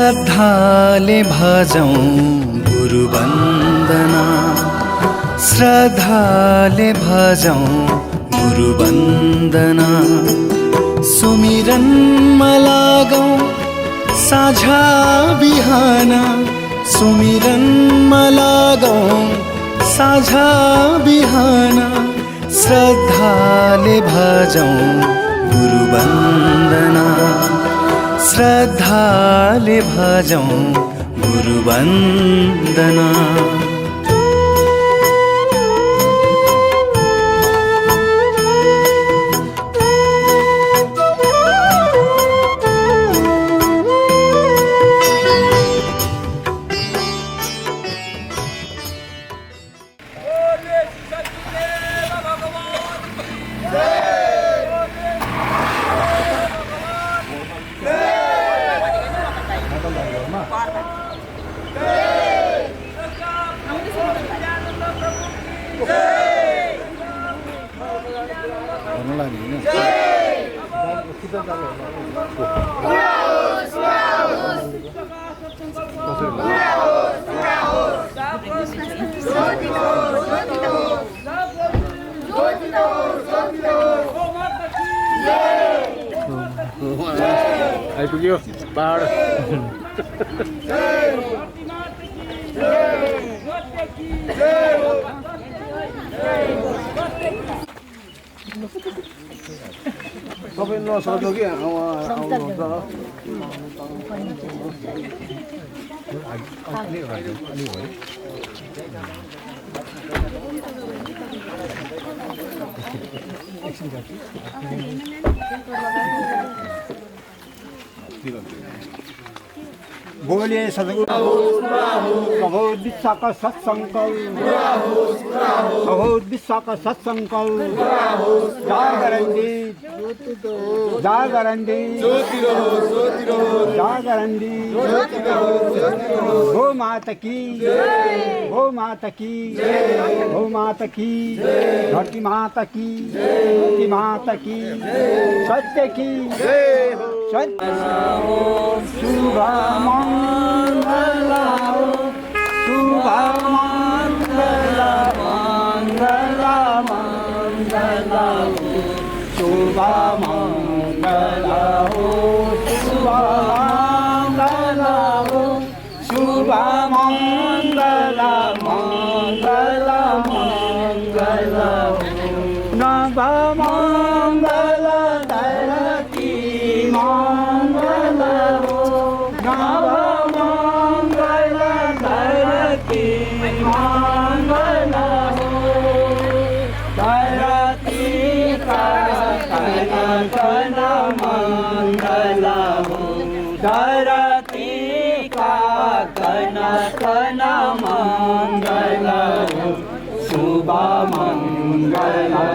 श्रद्धाले भजौं गुरुवन्दना, श्रद्धाले भजौं गुरुवन्दना। सुमिरनमा लागौं साँझ बिहान, सुमिरनमा लागौं साँझ बिहान। श्रद्धाले भजौं गुरुवन्दना, श्रद्धाले भजौं गुरुवन्दना। आइपुग्यो पहाड। तपाईँ नसक्यो कि बोले सदगुरु प्रभु दिशा का सत्संकल्प, प्रभु दिशा का सत्संकल्प। जागरंदी जागरंदी जागरंदी, गो माता की, गो माता की, गो माता की, धरती माता की, धरती माता की, सत्य की सत्य। शुभ मंगला शुभ मंगला मंगला मंगला शुभ मंगला शुभ मंगला शुभ मंगला मंगला मंगला नव मंगला धरती मंगला नव मंगला धरती मंगला धरती का कन कन मंगला धरती का कन कन मंगला शुभ मंगला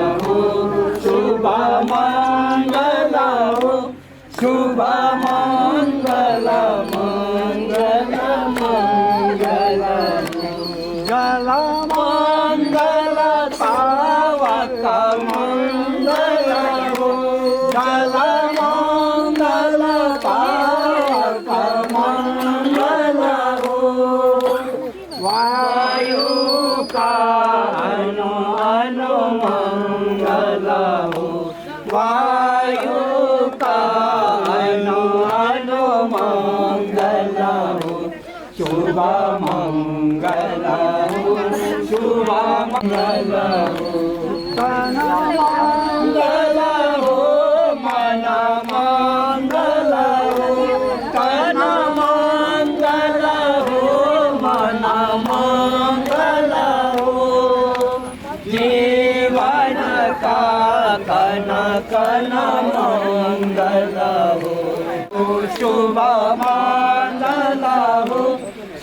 शुभ मंगला शुभ मंगला मंगला मंगला जल मंगला पावक मंगला जल मंगला पावक मंगला वायु का अनु अनु मंगला वायु का अनु अनु मंगला शुभ मंगला शुभ मंगला तन मंगला मन मंगला तन मंगला मन मंगला जीवन का कन कन मंगला शुभ मंगला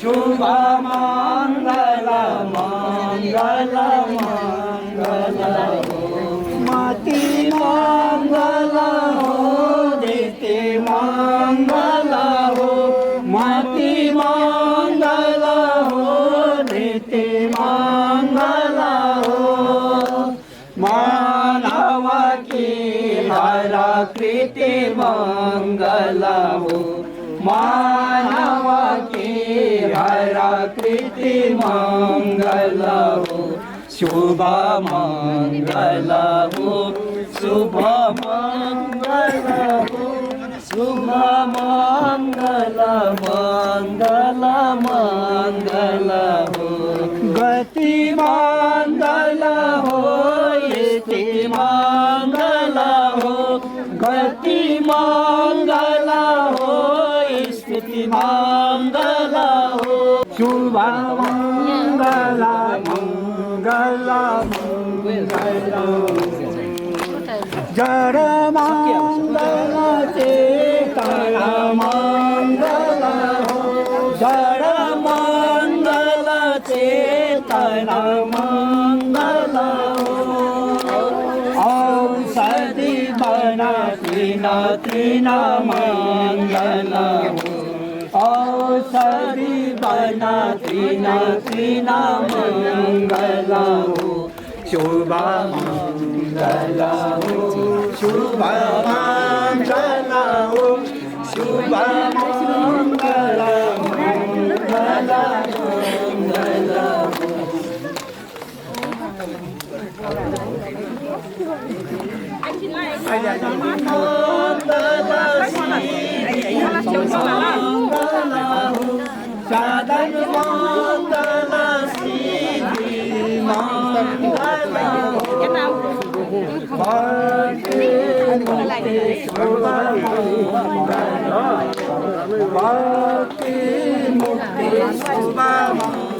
शुभ मंगला मंगला मंगला मति मंगला दिति मंगला मति मंगला दिति मंगला मानव की हर कृति मंगला मानव की हर कृति मंगल हो, शुभ मंगल हो, शुभ मंगल हो, शुभ मंगल मंगल मंगल हो, गति मंगल हो, स्थिति मंगल हो, गति मंगल हो, स्थिति मंगल हो, शुभ मंगल मंगल मंगल, जड़ मंगल चेतन मंगल हो, जड़ मंगल चेतन मंगल हो, औषधि बना तीन तीन मंगल हो, औषधि बना तीन तीन मंगल हो, शुभ मंगल हो, शुभ मंगल हो, शुभ मंगल मंगल मंगल हो। साधन मंगल सिद्धि मंगल हो, भक्ति मुक्ति शुभ मंगल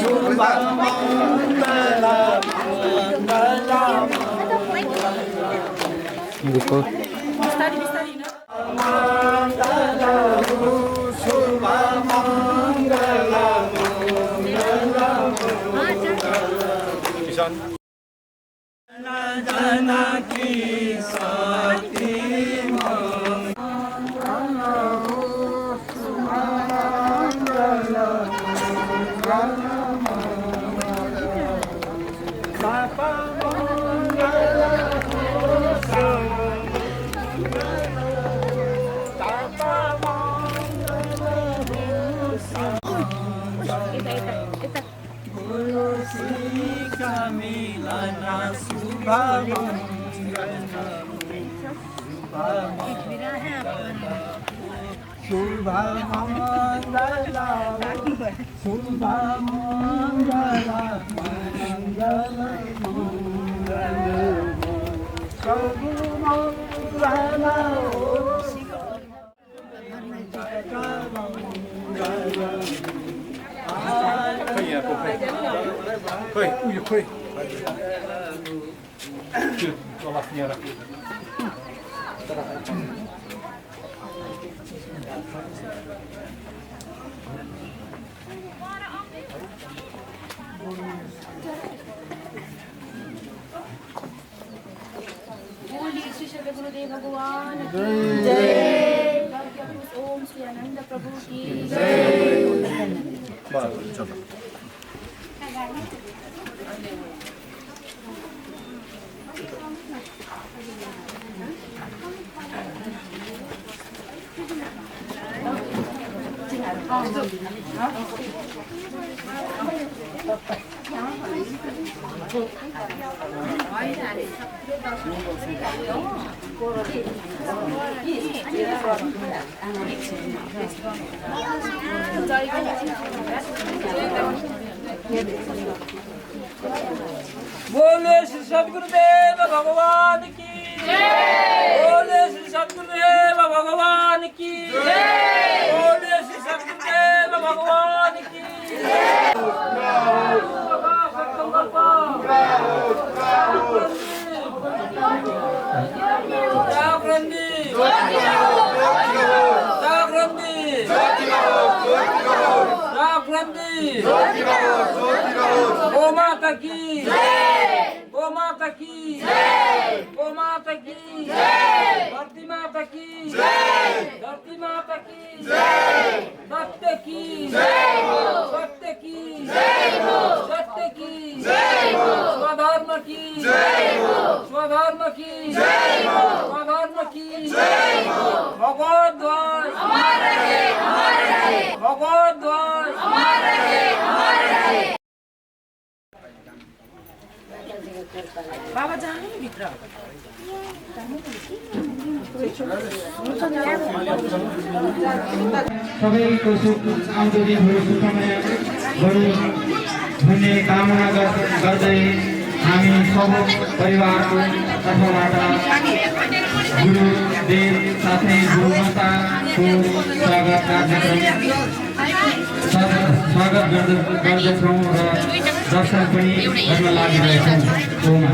शुभ मंगल देखो शुभ मंगल जन की शक्ति मिलन शुभ शुभ मंगल शुभ मंगल मंगल मंगल शुभ मंगल Foi, ui, foi. Olá, senhora. बोलिए श्री शब्द गुरुदेव भगवान की जय। ओम श्री आनंद प्रभु की जय। बोले श्री सद्गुरुदेव भगवान की जय। बोले श्री सद्गुरुदेव भगवान की जय। बोले श्री सद्गुरुदेव भगवान की जय। ओ माता की जय, ओ माता की जय, ओ माता की जय, धरती माता की जय, धरती माता की जय, सत्य की जय हो, सत्य की जय हो, सत्य की जय हो। की स्वधर्म की स्वधर्म की भगवद्वार भगवद्वार बाबा जाने भित्र सबैको सुख आउँदो दिनहरू सुखमय गरौँ भन्ने कामना गर्दै हामी सब परिवारको तर्फबाट गुरुदेव साथै गुरुमाताको स्वागत गर्दछौँ र दर्शन पनि गर्न लागिरहेछौँ। ओम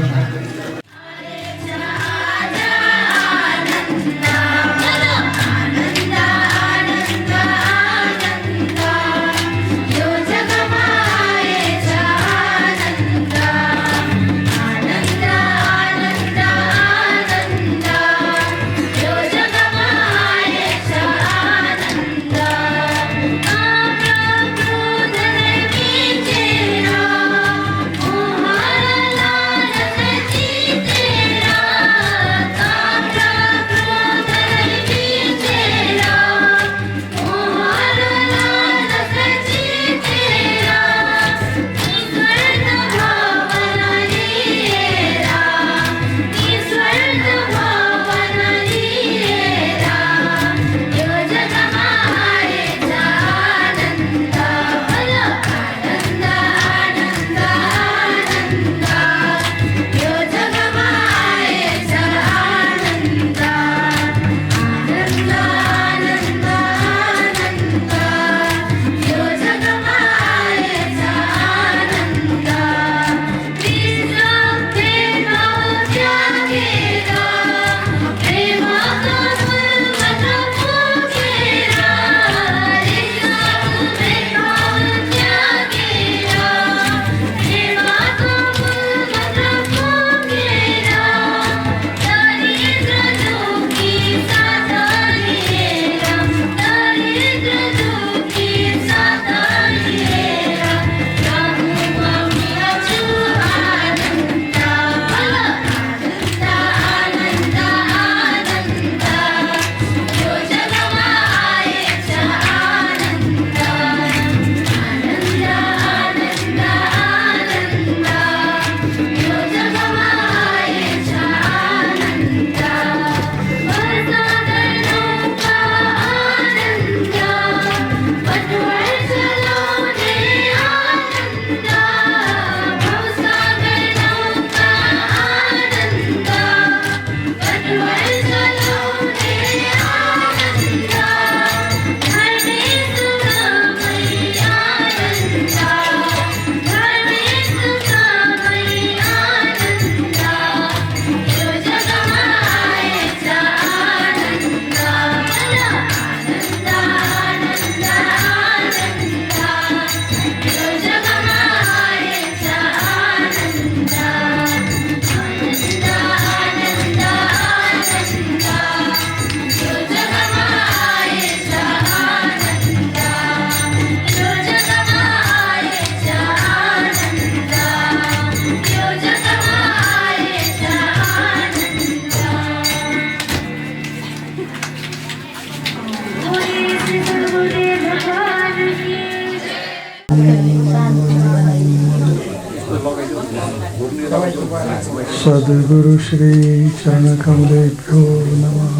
सद्गुरु श्री चरण कमलेभ्यो नमः।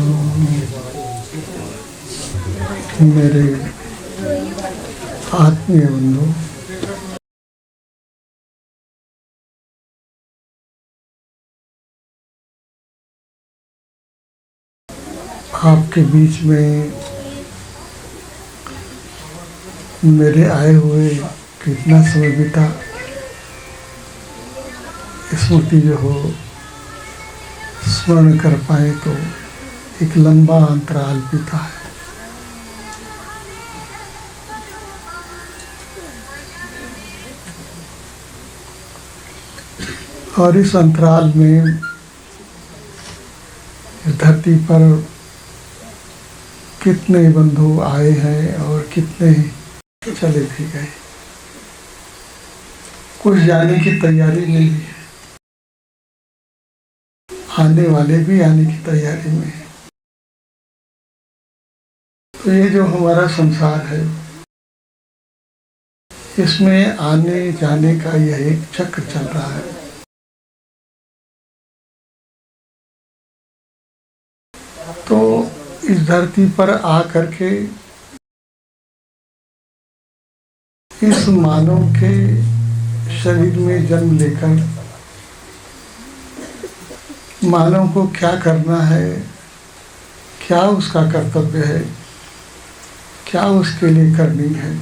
मेरे आत्मीय बंधु, आपके बीच में मेरे आए हुए कितना समय बीता, स्मृति जो हो स्मरण कर पाए तो एक लंबा अंतराल बीता है। और इस अंतराल में इस धरती पर कितने बंधु आए हैं और कितने चले भी गए, कुछ जाने की तैयारी नहीं है। आने वाले भी आने की तैयारी में है। तो ये जो हमारा संसार है, इसमें आने जाने का यह एक चक्र चल रहा है। तो इस धरती पर आकर के इस मानव के शरीर में जन्म लेकर मानव को क्या करना है, क्या उसका कर्तव्य है, क्या उसके लिए करनी है,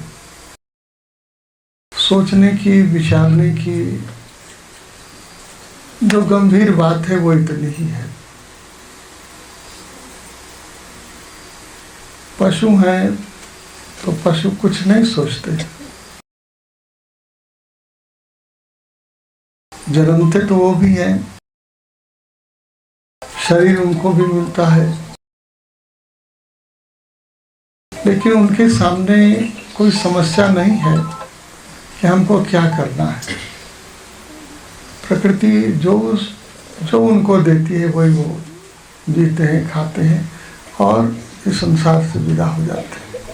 सोचने की, विचारने की जो गंभीर बात है वो इतनी ही है। पशु हैं तो पशु कुछ नहीं सोचते, जन्मते तो वो भी हैं, शरीर उनको भी मिलता है, लेकिन उनके सामने कोई समस्या नहीं है कि हमको क्या करना है। प्रकृति जो उनको देती है वही वो जीते हैं, खाते हैं और इस संसार से विदा हो जाते हैं।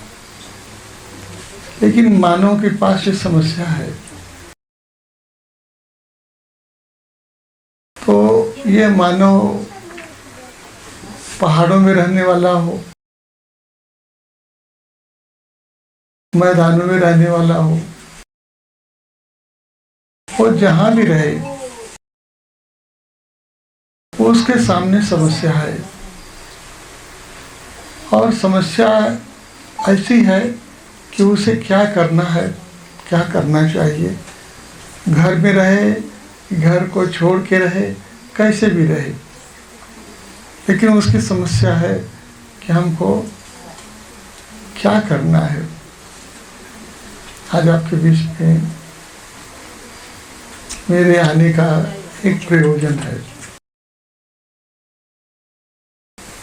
लेकिन मानव के पास ये समस्या है। तो ये मानव पहाड़ों में रहने वाला हो, मैदानों में रहने वाला हो, वो जहां भी रहे उसके सामने समस्या है। और समस्या ऐसी है कि उसे क्या करना है, क्या करना चाहिए। घर में रहे, घर को छोड़ के रहे, कैसे भी रहे, लेकिन उसकी समस्या है कि हमको क्या करना है। आज आपके बीच में मेरे आने का एक प्रयोजन है।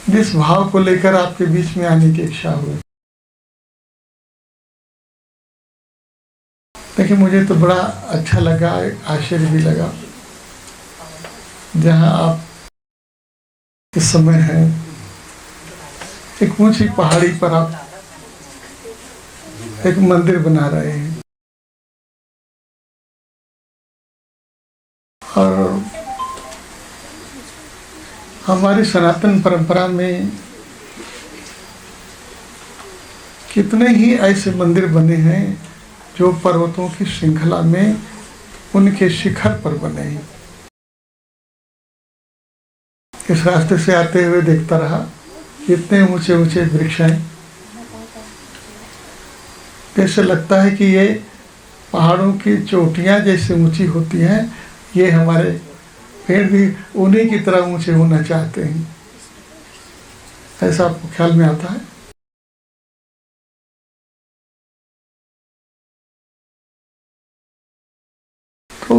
जिस भाव को लेकर आपके बीच में आने की इच्छा हुई, देखिए मुझे तो बड़ा अच्छा लगा, आश्चर्य भी लगा। जहाँ आप इस समय हैं, एक ऊंची पहाड़ी पर आप एक मंदिर बना रहे हैं और हमारी सनातन परंपरा में कितने ही ऐसे मंदिर बने हैं जो पर्वतों की श्रृंखला में उनके शिखर पर बने हैं। इस रास्ते से आते हुए देखता रहा, इतने ऊंचे ऊंचे वृक्ष हैं, जैसे लगता है कि ये पहाड़ों की चोटियां जैसे ऊंची होती हैं, ये हमारे पेड़ भी उन्हीं की तरह ऊंचे होना चाहते हैं। ऐसा आपको ख्याल में आता है? तो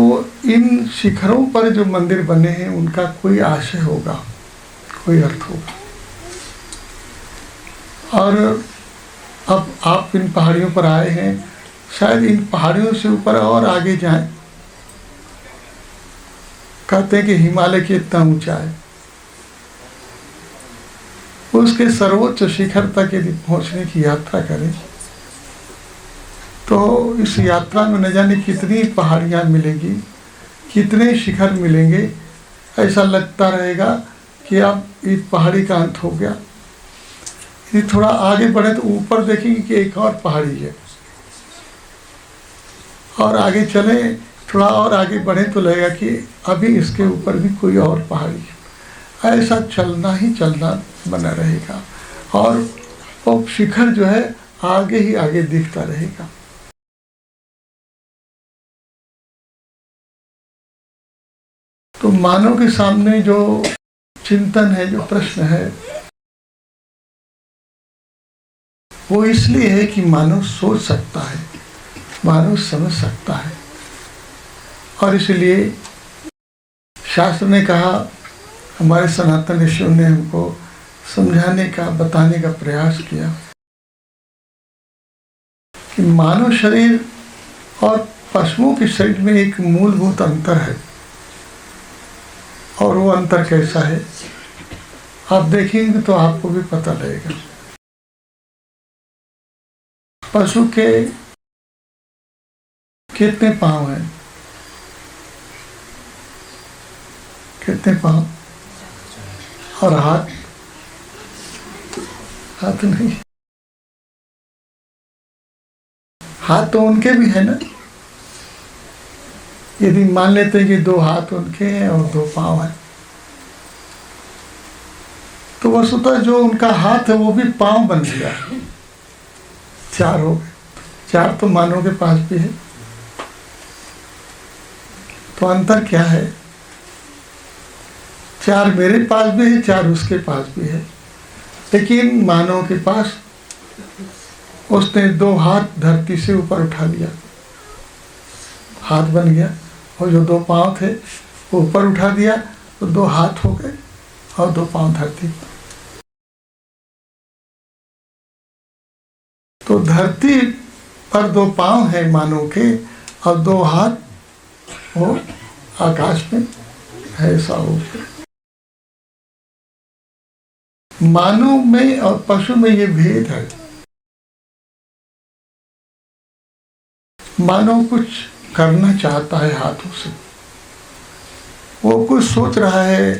इन शिखरों पर जो मंदिर बने हैं उनका कोई आशय होगा, कोई अर्थ होगा। और अब आप इन पहाड़ियों पर आए हैं, शायद इन पहाड़ियों से ऊपर और आगे जाएं। कहते हैं कि हिमालय की इतना ऊंचा है, उसके सर्वोच्च शिखर तक यदि पहुंचने की यात्रा करें तो इस यात्रा में न जाने कितनी पहाड़ियां मिलेंगी, कितने शिखर मिलेंगे। ऐसा लगता रहेगा कि अब इस पहाड़ी का अंत हो गया। यदि थोड़ा आगे बढ़े तो ऊपर देखेंगे कि एक और पहाड़ी है, और आगे चले, थोड़ा और आगे बढ़े तो लगेगा कि अभी इसके ऊपर भी कोई और पहाड़ी है। ऐसा चलना ही चलना बना रहेगा और वो शिखर जो है आगे ही आगे दिखता रहेगा। तो मानव के सामने जो चिंतन है, जो प्रश्न है, वो इसलिए है कि मानव सोच सकता है, मानव समझ सकता है। और इसलिए शास्त्र ने कहा, हमारे सनातन ऋषियों ने हमको समझाने का, बताने का प्रयास किया कि मानव शरीर और पशुओं के शरीर में एक मूलभूत अंतर है और वो अंतर कैसा है आप देखेंगे तो आपको भी पता लगेगा। पशु के कितने पांव हैं? कितने पांव? और हाथ? हाथ नहीं, हाथ तो उनके भी है ना। यदि मान लेते हैं कि 2 हाथ उनके हैं और 2 पांव हैं, तो वस्तुतः जो उनका हाथ है वो भी पांव बन गया, 4 हो गए। 4 तो मानव के पास भी है। तो अंतर क्या है? 4 मेरे पास भी है, 4 उसके पास भी है। लेकिन मानव के पास उसने 2 हाथ धरती से ऊपर उठा लिया, हाथ बन गया, और जो 2 पांव थे वो ऊपर उठा दिया, तो 2 हाथ हो गए और 2 पांव धरती। तो धरती पर 2 पांव है मानव के और 2 हाथ वो आकाश में है। ऐसा हो मानव में और पशु में ये भेद है। मानव कुछ करना चाहता है हाथों से, वो कुछ सोच रहा है,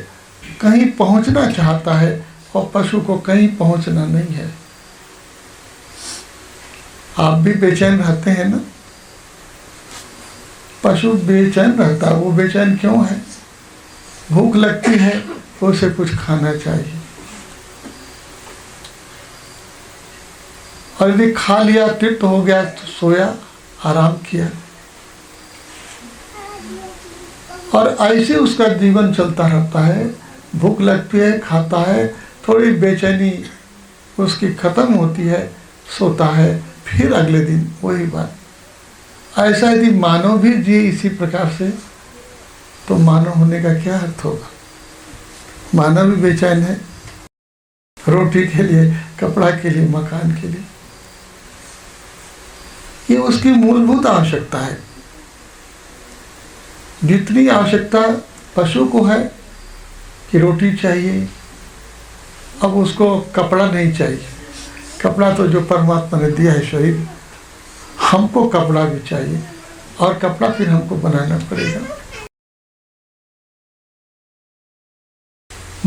कहीं पहुंचना चाहता है, और पशु को कहीं पहुंचना नहीं है। आप भी बेचैन रहते हैं ना? पशु बेचैन रहता है। वो बेचैन क्यों है? भूख लगती है तो उसे कुछ खाना चाहिए, और यदि खा लिया, तृप्त हो गया, तो सोया, आराम किया, और ऐसे उसका जीवन चलता रहता है। भूख लगती है, खाता है, थोड़ी बेचैनी उसकी खत्म होती है, सोता है, फिर अगले दिन वही बात। ऐसा यदि मानव भी जिए इसी प्रकार से, तो मानव होने का क्या अर्थ होगा? मानव भी बेचैन है, रोटी के लिए, कपड़ा के लिए, मकान के लिए। ये उसकी मूलभूत आवश्यकता है। जितनी आवश्यकता पशु को है कि रोटी चाहिए, अब उसको कपड़ा नहीं चाहिए। कपड़ा तो जो परमात्मा ने दिया है शरीर, हमको कपड़ा भी चाहिए, और कपड़ा फिर हमको बनाना पड़ेगा।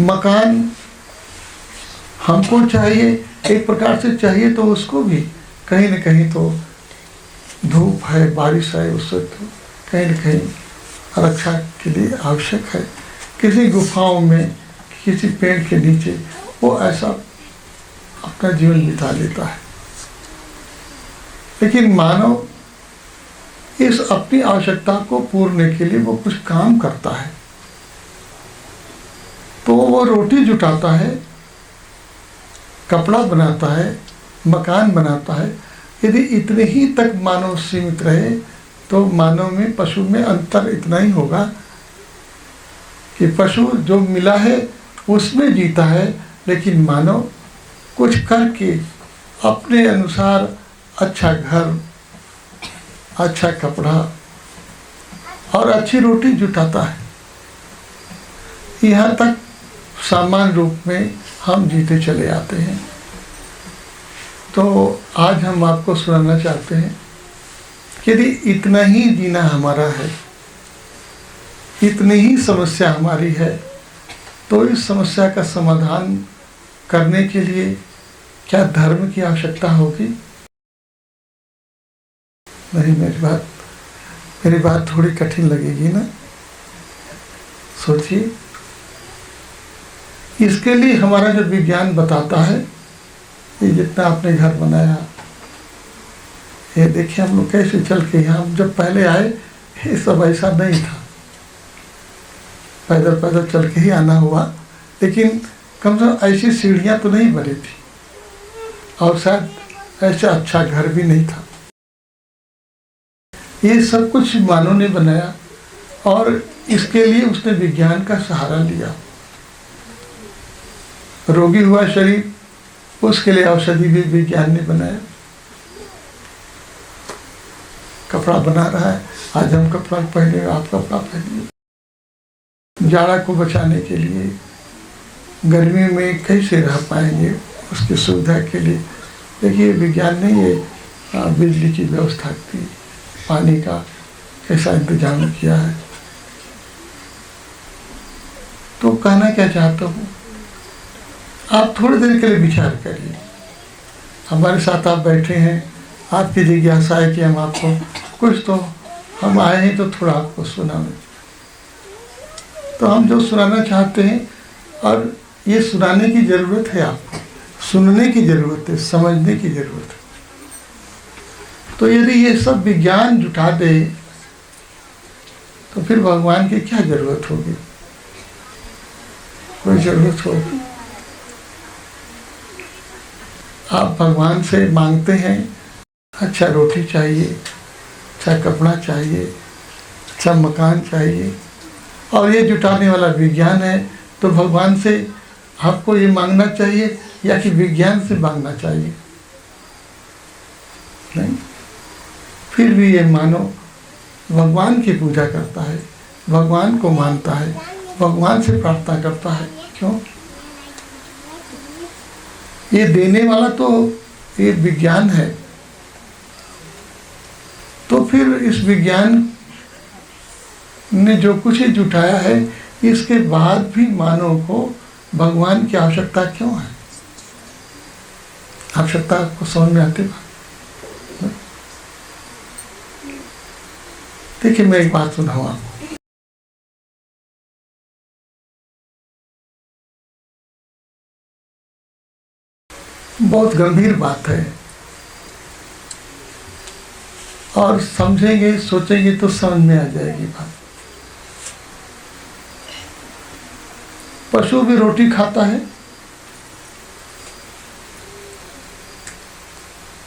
मकान हमको चाहिए, एक प्रकार से चाहिए, तो उसको भी कहीं न कहीं तो धूप है, बारिश है, उससे तो कहीं न कहीं रक्षा के लिए आवश्यक है। किसी गुफाओं में, किसी पेड़ के नीचे वो ऐसा अपना जीवन बिता लेता है। लेकिन मानव इस अपनी आवश्यकता को पूरने के लिए वो कुछ काम करता है। तो वो रोटी जुटाता है, कपड़ा बनाता है, मकान बनाता है। यदि इतने ही तक मानव सीमित रहे, तो मानव में पशु में अंतर इतना ही होगा कि पशु जो मिला है उसमें जीता है, लेकिन मानव कुछ करके अपने अनुसार अच्छा घर, अच्छा कपड़ा और अच्छी रोटी जुटाता है। यहाँ तक सामान्य रूप में हम जीते चले आते हैं। तो आज हम आपको सुनाना चाहते हैं कि यदि इतना ही जीना हमारा है, इतनी ही समस्या हमारी है, तो इस समस्या का समाधान करने के लिए क्या धर्म की आवश्यकता होगी? नहीं, मेरी बात थोड़ी कठिन लगेगी ना? सोचिए, इसके लिए हमारा जो विज्ञान बताता है, ये जितना आपने घर बनाया, ये देखिए हम लोग कैसे चल के, यहाँ जब पहले आए ये सब ऐसा नहीं था, पैदल पैदल चल के ही आना हुआ। लेकिन कम से कम ऐसी सीढ़ियाँ तो नहीं बनी थी, और शायद ऐसा अच्छा घर भी नहीं था। ये सब कुछ मानव ने बनाया, और इसके लिए उसने विज्ञान का सहारा लिया। रोगी हुआ शरीर, उसके लिए औषधि भी विज्ञान ने बनाया। कपड़ा बना रहा है, आज हम कपड़ा पहने, आप कपड़ा पहनिए। जाड़ा को बचाने के लिए, गर्मी में कैसे रह पाएंगे उसकी सुविधा के लिए। देखिए विज्ञान ने ये बिजली की व्यवस्था की, पानी का कैसा इंतजाम किया है। तो कहना क्या चाहता हूँ, आप थोड़ी देर के लिए विचार करिए। हमारे साथ आप बैठे हैं, आपकी जिज्ञासा है कि हम आपको कुछ, तो हम आए हैं तो थोड़ा आपको सुनाएं। तो हम जो सुनाना चाहते हैं, और ये सुनाने की ज़रूरत है, आपको सुनने की ज़रूरत है, समझने की ज़रूरत है। तो यदि ये सब विज्ञान जुटा दे तो फिर भगवान की क्या ज़रूरत होगी? कोई ज़रूरत होगी? आप भगवान से मांगते हैं अच्छा रोटी चाहिए, अच्छा कपड़ा चाहिए, अच्छा मकान चाहिए, और ये जुटाने वाला विज्ञान है। तो भगवान से आपको ये मांगना चाहिए या कि विज्ञान से मांगना चाहिए? नहीं, फिर भी ये मानो भगवान की पूजा करता है, भगवान को मानता है, भगवान से प्रार्थना करता है। क्यों? ये देने वाला तो ये विज्ञान है। तो फिर इस विज्ञान ने जो कुछ ही जुटाया है, इसके बाद भी मानव को भगवान की आवश्यकता क्यों है? आवश्यकता आपको समझ में आती है? देखिए मैं एक बात सुनाऊं आपको। बहुत गंभीर बात है, और समझेंगे सोचेंगे तो समझ में आ जाएगी बात। पशु भी रोटी खाता है,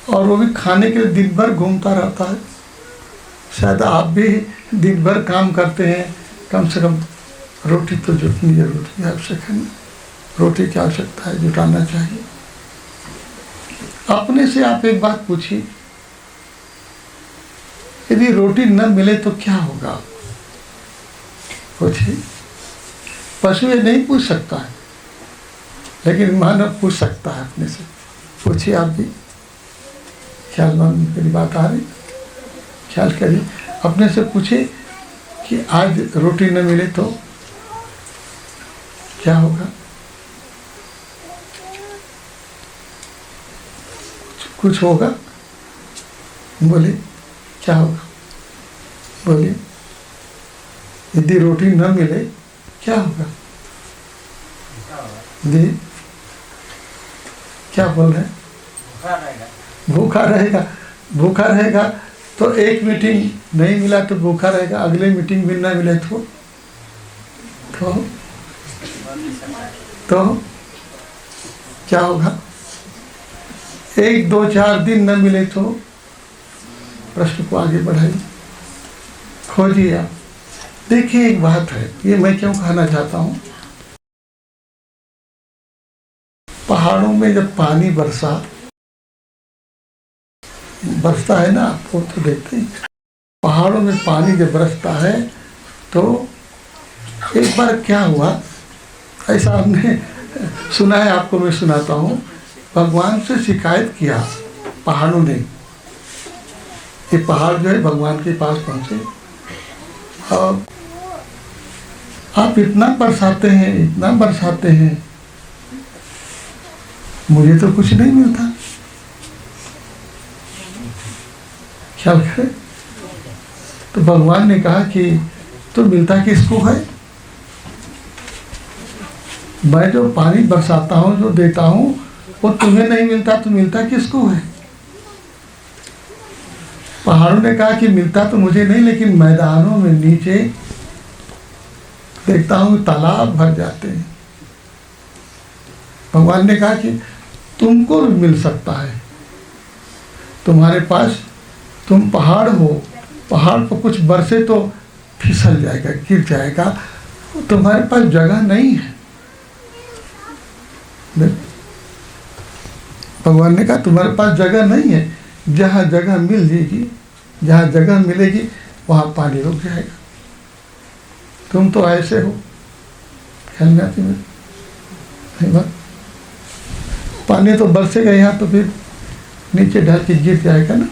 और वो भी खाने के लिए दिन भर घूमता रहता है। शायद आप भी दिन भर काम करते हैं, कम से कम रोटी तो जुटनी जरूरी है, आवश्यक है। रोटी की आवश्यकता है, जुटाना चाहिए। अपने से आप एक बात पूछिए, यदि रोटी न मिले तो क्या होगा? पूछिए। पशु ये नहीं पूछ सकता है, लेकिन मानव पूछ सकता है अपने से। पूछिए आप भी। ख्याल में मेरी बात आ रही? ख्याल करिए, अपने से पूछिए कि आज रोटी न मिले तो क्या होगा? कुछ होगा? बोलिए, क्या होगा? बोलिए। यदि रोटी न मिले क्या होगा? जी क्या बोल रहे हैं? भूखा रहेगा। भूखा रहेगा तो एक मीटिंग नहीं मिला तो भूखा रहेगा, अगले मीटिंग भी ना मिले तो क्या होगा? 1, 2, 4 दिन न मिले तो प्रश्न को आगे बढ़ाइए, खोजिए आप। देखिए एक बात है, ये मैं क्यों कहना चाहता हूँ। पहाड़ों में जब पानी बरसता है ना, आपको तो देखते ही, पहाड़ों में पानी जब बरसता है तो एक बार क्या हुआ, ऐसा हमने सुना है, आपको मैं सुनाता हूँ। भगवान से शिकायत किया पहाड़ों ने। ये पहाड़ जो है भगवान के पास पहुँचे, और आप इतना बरसाते हैं, इतना बरसाते हैं, मुझे तो कुछ नहीं मिलता। ख्याल करें तो भगवान ने कहा कि तो मिलता किसको है? मैं जो पानी बरसाता हूँ, जो देता हूँ, वो तुम्हें नहीं मिलता तो मिलता किसको है? पहाड़ों ने कहा कि मिलता तो मुझे नहीं, लेकिन मैदानों में नीचे देखता हूँ तालाब भर जाते हैं। भगवान ने कहा कि तुमको भी मिल सकता है, तुम्हारे पास, तुम पहाड़ हो, पहाड़ पर कुछ बरसे तो फिसल जाएगा, गिर जाएगा, तुम्हारे पास जगह नहीं है। भगवान ने कहा तुम्हारे पास जगह नहीं है, जहाँ जगह मिल जाएगी, जहाँ जगह मिलेगी वहाँ पानी रुक जाएगा। तुम तो ऐसे हो ख्याल में आती मेरे? नहीं बात। पानी तो बरसेगा यहाँ तो फिर नीचे ढल के गिर जाएगा ना,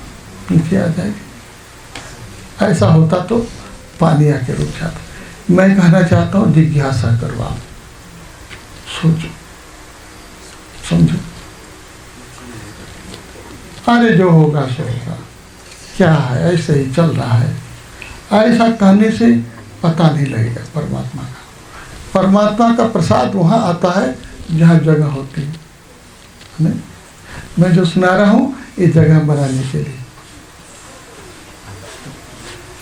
नीचे आ जाएगा। ऐसा होता तो पानी आके रुक जाता। मैं कहना चाहता हूँ जिज्ञासा करो, आप सोचो समझो, अरे जो होगा सो होगा, क्या है ऐसे ही चल रहा है। ऐसा कहने से पता नहीं लगेगा परमात्मा का। परमात्मा का प्रसाद वहाँ आता है जहाँ जगह होती है। नहीं, मैं जो सुना रहा हूँ ये जगह बनाने के लिए।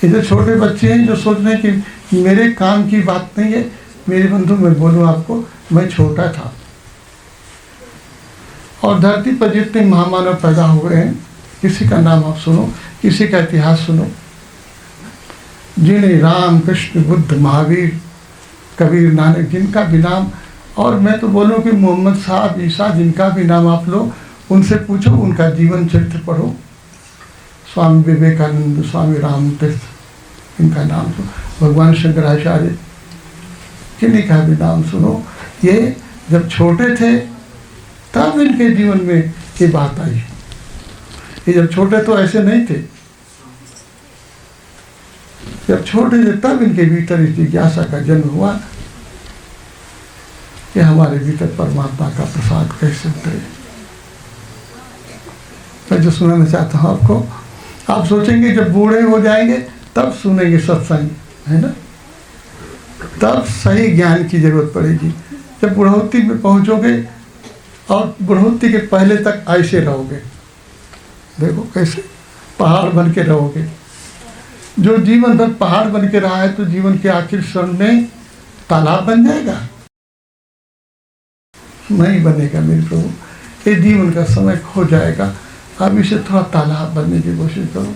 ये जो छोटे बच्चे हैं जो सोच रहे हैं कि मेरे काम की बात नहीं है, मेरे बंधु मैं बोलूँ आपको, मैं छोटा था और धरती पर जितने महामानव पैदा हुए हैं, किसी का नाम आप सुनो, किसी का इतिहास सुनो, जिन्हें राम कृष्ण बुद्ध महावीर कबीर नानक जिनका भी नाम, और मैं तो बोलूँ कि मोहम्मद साहब ईसा जिनका भी नाम आप लो, उनसे पूछो, उनका जीवन चरित्र पढ़ो। स्वामी विवेकानंद, स्वामी रामतीर्थ, इनका नाम सुनो, भगवान शंकराचार्य, किन्हीं का भी नाम सुनो। ये जब छोटे थे तब इनके जीवन में ये बात आई। ये जब छोटे तो ऐसे नहीं थे, जब छोटे थे तब इनके भीतर इस जिज्ञासा का जन्म हुआ कि हमारे भीतर परमात्मा का प्रसाद कैसे उतरे। मैं जो सुनाना चाहता हूँ आपको, आप सोचेंगे जब बूढ़े हो जाएंगे तब सुनेंगे सत्संग, है ना, तब सही ज्ञान की जरूरत पड़ेगी। जब बुढ़ौती में पहुँचोगे और बुढ़ौती के पहले तक ऐसे रहोगे, देखो कैसे पहाड़ बन के रहोगे। जो जीवन भर पहाड़ बन के रहा है तो जीवन के आखिर क्षण में तालाब बन जाएगा? नहीं बनेगा मेरे प्रभु। ये जीवन का समय खो जाएगा। अब इसे थोड़ा तालाब बनने की कोशिश करो।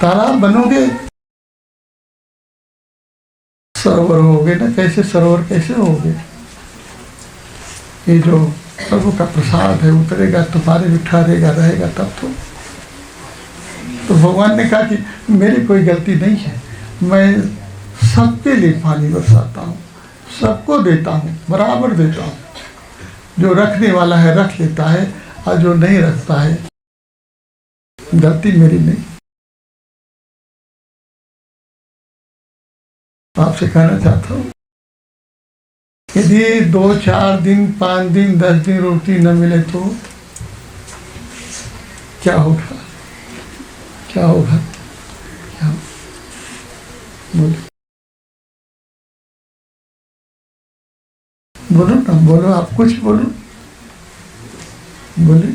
तालाब बनोगे सरोवर होगे ना। कैसे सरोवर कैसे होगे? ये जो प्रभु का प्रसाद है उतरेगा, तुम्हारे भी ठहरेगा, रहेगा तब तो भगवान ने कहा कि मेरी कोई गलती नहीं है, मैं सबके लिए पानी बरसाता हूँ, सबको देता हूँ, बराबर देता हूँ। जो रखने वाला है रख लेता है और जो नहीं रखता है, गलती मेरी नहीं। आपसे कहना चाहता हूँ, यदि 2, 4 दिन, 5 दिन, 10 दिन रोटी न मिले तो क्या होगा? क्या होगा? क्या बोलो, बोलो ना, बोलो, आप कुछ बोलो, बोले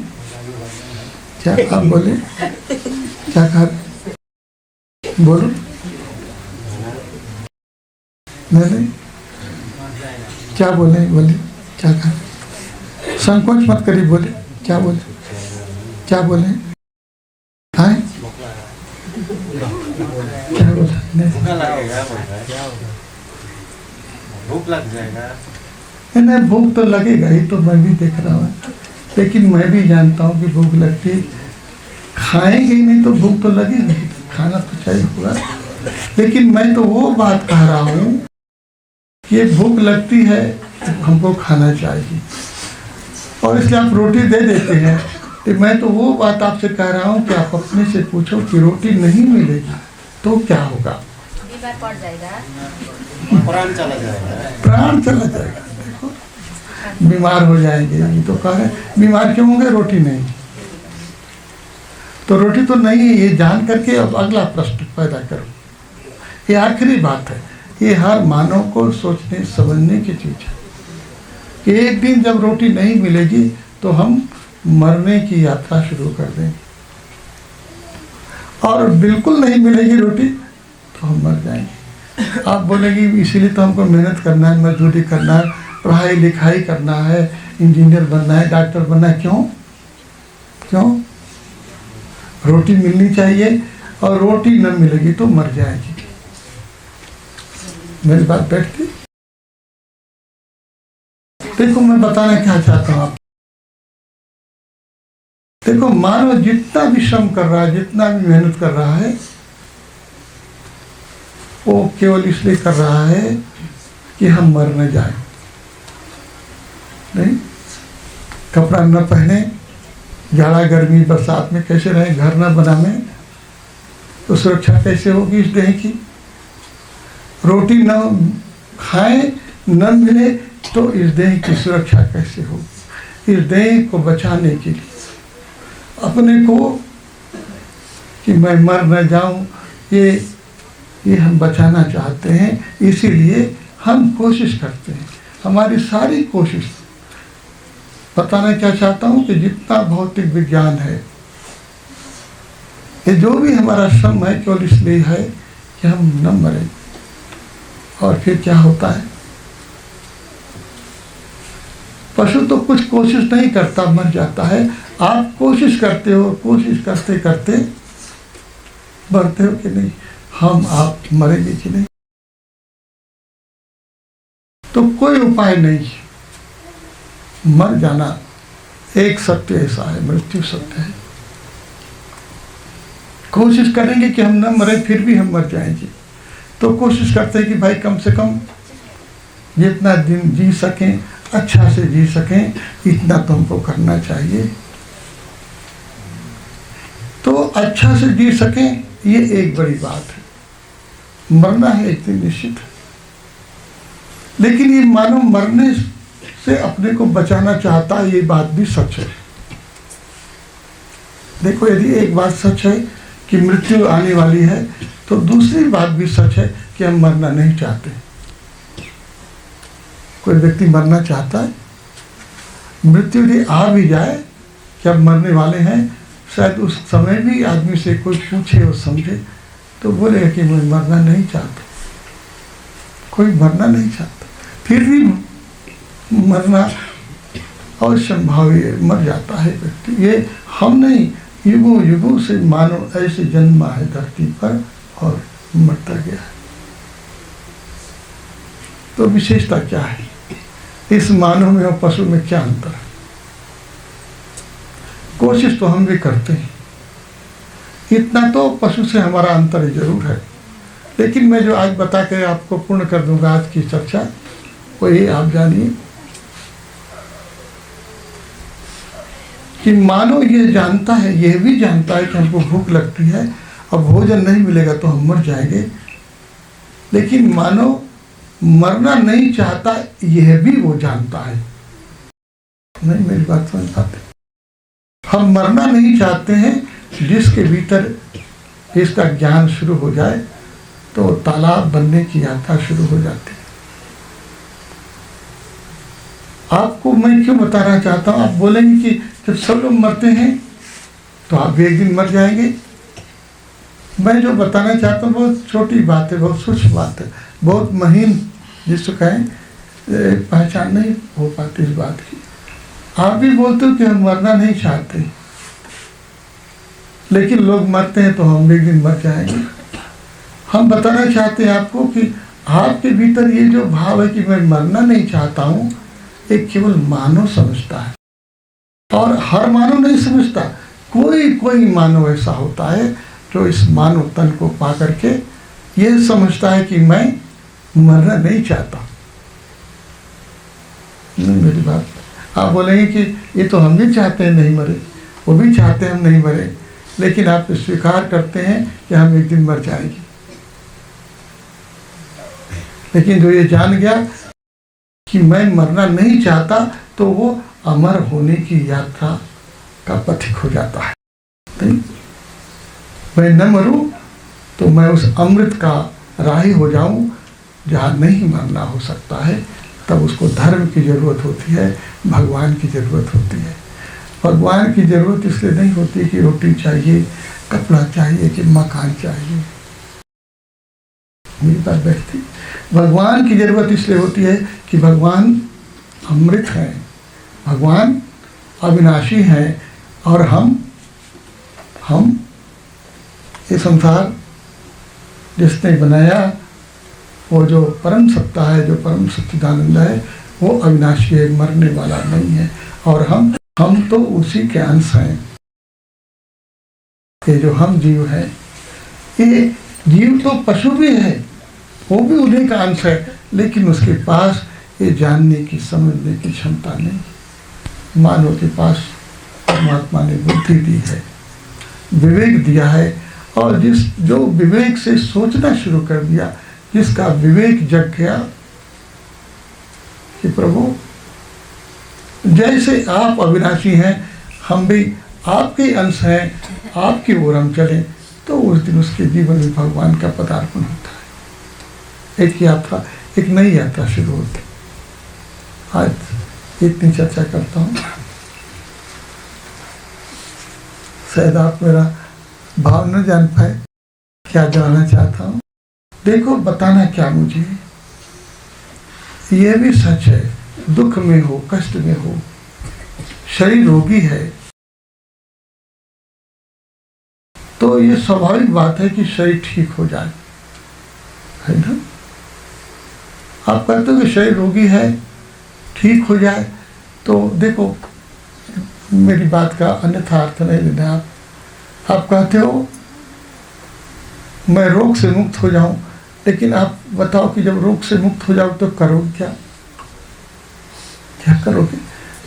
क्या? आप बोले क्या कहा? बोलो। नहीं, क्या बोले? बोले क्या कहा? संकोच मत करिए, बोले क्या बोले? क्या बोले? हाँ क्या बोला? भूख लग जाएगा। नहीं, भूख तो लगेगा ही, तो मैं भी देख रहा हूँ, लेकिन मैं भी जानता हूँ कि भूख लगती है। खाएंगे नहीं तो भूख तो लगेगी, खाना तो चाहिए होगा। लेकिन मैं तो वो बात कह रहा हूँ कि ये भूख लगती है तो हमको खाना चाहिए, और इसलिए आप रोटी दे देते हैं। तो मैं तो वो बात आपसे कह रहा हूँ कि आप अपने से पूछो कि रोटी नहीं मिलेगी तो क्या होगा? पड़ जाएगा, प्राण चला जाएगा। प्राण चला जाएगा। देखो, बीमार हो जाएंगे। ये तो कह रहे हैं बीमार क्यों होंगे? रोटी नहीं। तो रोटी तो नहीं है, ये जान करके अब अगला प्रश्न पैदा करो। ये आखिरी बात है, ये हर मानव को सोचने समझने की चीज है कि एक दिन जब रोटी नहीं मिलेगी तो हम मरने की यात्रा शुरू कर देंगे, और बिल्कुल नहीं मिलेगी रोटी तो हम मर जाएंगे। आप बोलेंगे इसीलिए तो हमको मेहनत करना है, मजदूरी करना है, पढ़ाई लिखाई करना है, इंजीनियर बनना है, डॉक्टर बनना है। क्यों? क्यों? रोटी मिलनी चाहिए, और रोटी न मिलेगी तो मर जाएगी। मेरी बात बैठती? देखो, मैं बताना क्या चाहता हूँ आप। देखो, मानव जितना भी श्रम कर रहा है, जितना भी मेहनत कर रहा है, वो केवल इसलिए कर रहा है कि हम मर न जाए। नहीं, कपड़ा न पहने, जाड़ा गर्मी बरसात में कैसे रहें, घर न बनावें तो सुरक्षा कैसे होगी इस देह की। रोटी न खाएं, न मिले तो इस देह की सुरक्षा कैसे होगी। इस देह को बचाने के लिए अपने को कि मैं मर न जाऊं, ये हम बचाना चाहते हैं। इसीलिए हम कोशिश करते हैं, हमारी सारी कोशिश। बताना क्या चाहता हूं कि जितना भौतिक विज्ञान है, ये जो भी हमारा श्रम है केवल इसलिए है कि हम न मरें। और फिर क्या होता है, पशु तो कुछ कोशिश नहीं करता, मर जाता है। आप कोशिश करते हो, कोशिश करते करते मरते हो कि नहीं। हम आप मरेंगे कि नहीं, तो कोई उपाय नहीं। मर जाना एक सत्य ऐसा है, मृत्यु सत्य है। कोशिश करेंगे कि हम न मरे, फिर भी हम मर जाएंगे। तो कोशिश करते हैं कि भाई कम से कम जितना दिन जी सकें, अच्छा से जी सकें, इतना तो हमको करना चाहिए। तो अच्छा से जी सकें, ये एक बड़ी बात है। मरना है एक दिन निश्चित है, लेकिन ये मानव मरने से अपने को बचाना चाहता है, ये बात भी सच है। देखो, यदि एक बात सच है कि मृत्यु आने वाली है, तो दूसरी बात भी सच है कि हम मरना नहीं चाहते। कोई व्यक्ति मरना चाहता है, मृत्यु यदि आ भी जाए कि अब मरने वाले हैं, शायद उस समय भी आदमी से कोई पूछे और समझे तो बोलेगा कि मैं मरना नहीं चाहता। कोई मरना नहीं चाहता, फिर भी मरना अवश्यंभावी मर जाता है व्यक्ति। ये हम नहीं, युगों युगों से मानव ऐसे जन्मा है धरती पर और मरता गया है। तो विशेषता क्या है इस मानव में और पशु में, क्या अंतर है? कोशिश तो हम भी करते हैं, इतना तो पशु से हमारा अंतर जरूर है। लेकिन मैं जो आज बता के आपको पूर्ण कर दूंगा आज की चर्चा, वो ये आप जानिए कि मानव ये जानता है, यह भी जानता है कि हमको भूख लगती है और भोजन नहीं मिलेगा तो हम मर जाएंगे। लेकिन मानव मरना नहीं चाहता, यह भी वो जानता है। नहीं, मेरी बात समझ पाते? हम मरना नहीं चाहते हैं, जिसके भीतर इसका ज्ञान शुरू हो जाए तो तालाब बनने की यात्रा शुरू हो जाती है। आपको मैं क्यों बताना चाहता हूं, आप बोलेंगे कि जब सब लोग मरते हैं तो आप भी एक दिन मर जाएंगे। मैं जो बताना चाहता हूँ बहुत छोटी बात है, बहुत सूक्ष्म बात है, बहुत महीन, जिसको कहें पहचान नहीं हो पाती इस बात की। आप भी बोलते हो कि हम मरना नहीं चाहते, लेकिन लोग मरते हैं तो हम एक दिन मर जाएंगे। हम बताना चाहते हैं आपको कि आपके भीतर ये जो भाव है कि मैं मरना नहीं चाहता हूँ, एक केवल मानव समझता है और हर मानव नहीं समझता। कोई कोई मानव ऐसा होता है जो इस मानव तन को पा करके ये समझता है कि मैं मरना नहीं चाहता। नहीं, मेरी बात आप बोलेंगे कि ये तो हम भी चाहते हैं नहीं मरे, वो भी चाहते हैं हम नहीं मरे, लेकिन आप स्वीकार करते हैं कि हम एक दिन मर जाएंगे। लेकिन जो ये जान गया कि मैं मरना नहीं चाहता, तो वो अमर होने की यात्रा का पथिक हो जाता है। नहीं? मैं न मरूं तो मैं उस अमृत का राही हो जाऊं जहाँ नहीं मरना हो सकता है। तब उसको धर्म की जरूरत होती है, भगवान की जरूरत होती है। भगवान की जरूरत इसलिए नहीं होती कि रोटी चाहिए, कपड़ा चाहिए, कि मकान चाहिए। मेरी बात बैठती। भगवान की जरूरत इसलिए होती है कि भगवान अमृत है, भगवान अविनाशी है, और हम ये संसार जिसने बनाया, वो जो परम सत्ता है, जो परम सच्चिदानंद है, वो अविनाशी है, मरने वाला नहीं है। और हम तो उसी के अंश हैं। ये जो हम जीव हैं, ये जीव तो पशु भी है, वो भी उन्हीं का अंश है, लेकिन उसके पास ये जानने की समझने की क्षमता नहीं। मानव के पास परमात्मा ने बुद्धि दी है, विवेक दिया है, और जो विवेक से सोचना शुरू कर दिया, जिसका विवेक जग गया कि प्रभु जैसे आप अविनाशी हैं, हम भी आपके अंश हैं, आपकी ओर हम चलें, तो उस दिन उसके जीवन में भगवान का पदार्पण होता है। एक यात्रा, एक नई यात्रा शुरू होती है। आज इतनी चर्चा करता हूँ, शायद आप मेरा भाव न जान पाए, क्या जानना चाहता हूँ। देखो, बताना क्या मुझे, ये भी सच है, दुख में हो, कष्ट में हो, शरीर रोगी है, तो ये स्वाभाविक बात है कि शरीर ठीक हो जाए, है ना। आप कहते हो कि शरीर रोगी है, ठीक हो जाए, तो देखो, मेरी बात का अन्यथा अर्थ नहीं लेना। आप कहते हो मैं रोग से मुक्त हो जाऊं, लेकिन आप बताओ कि जब रोग से मुक्त हो जाओ तो करोगे क्या? क्या करोगे?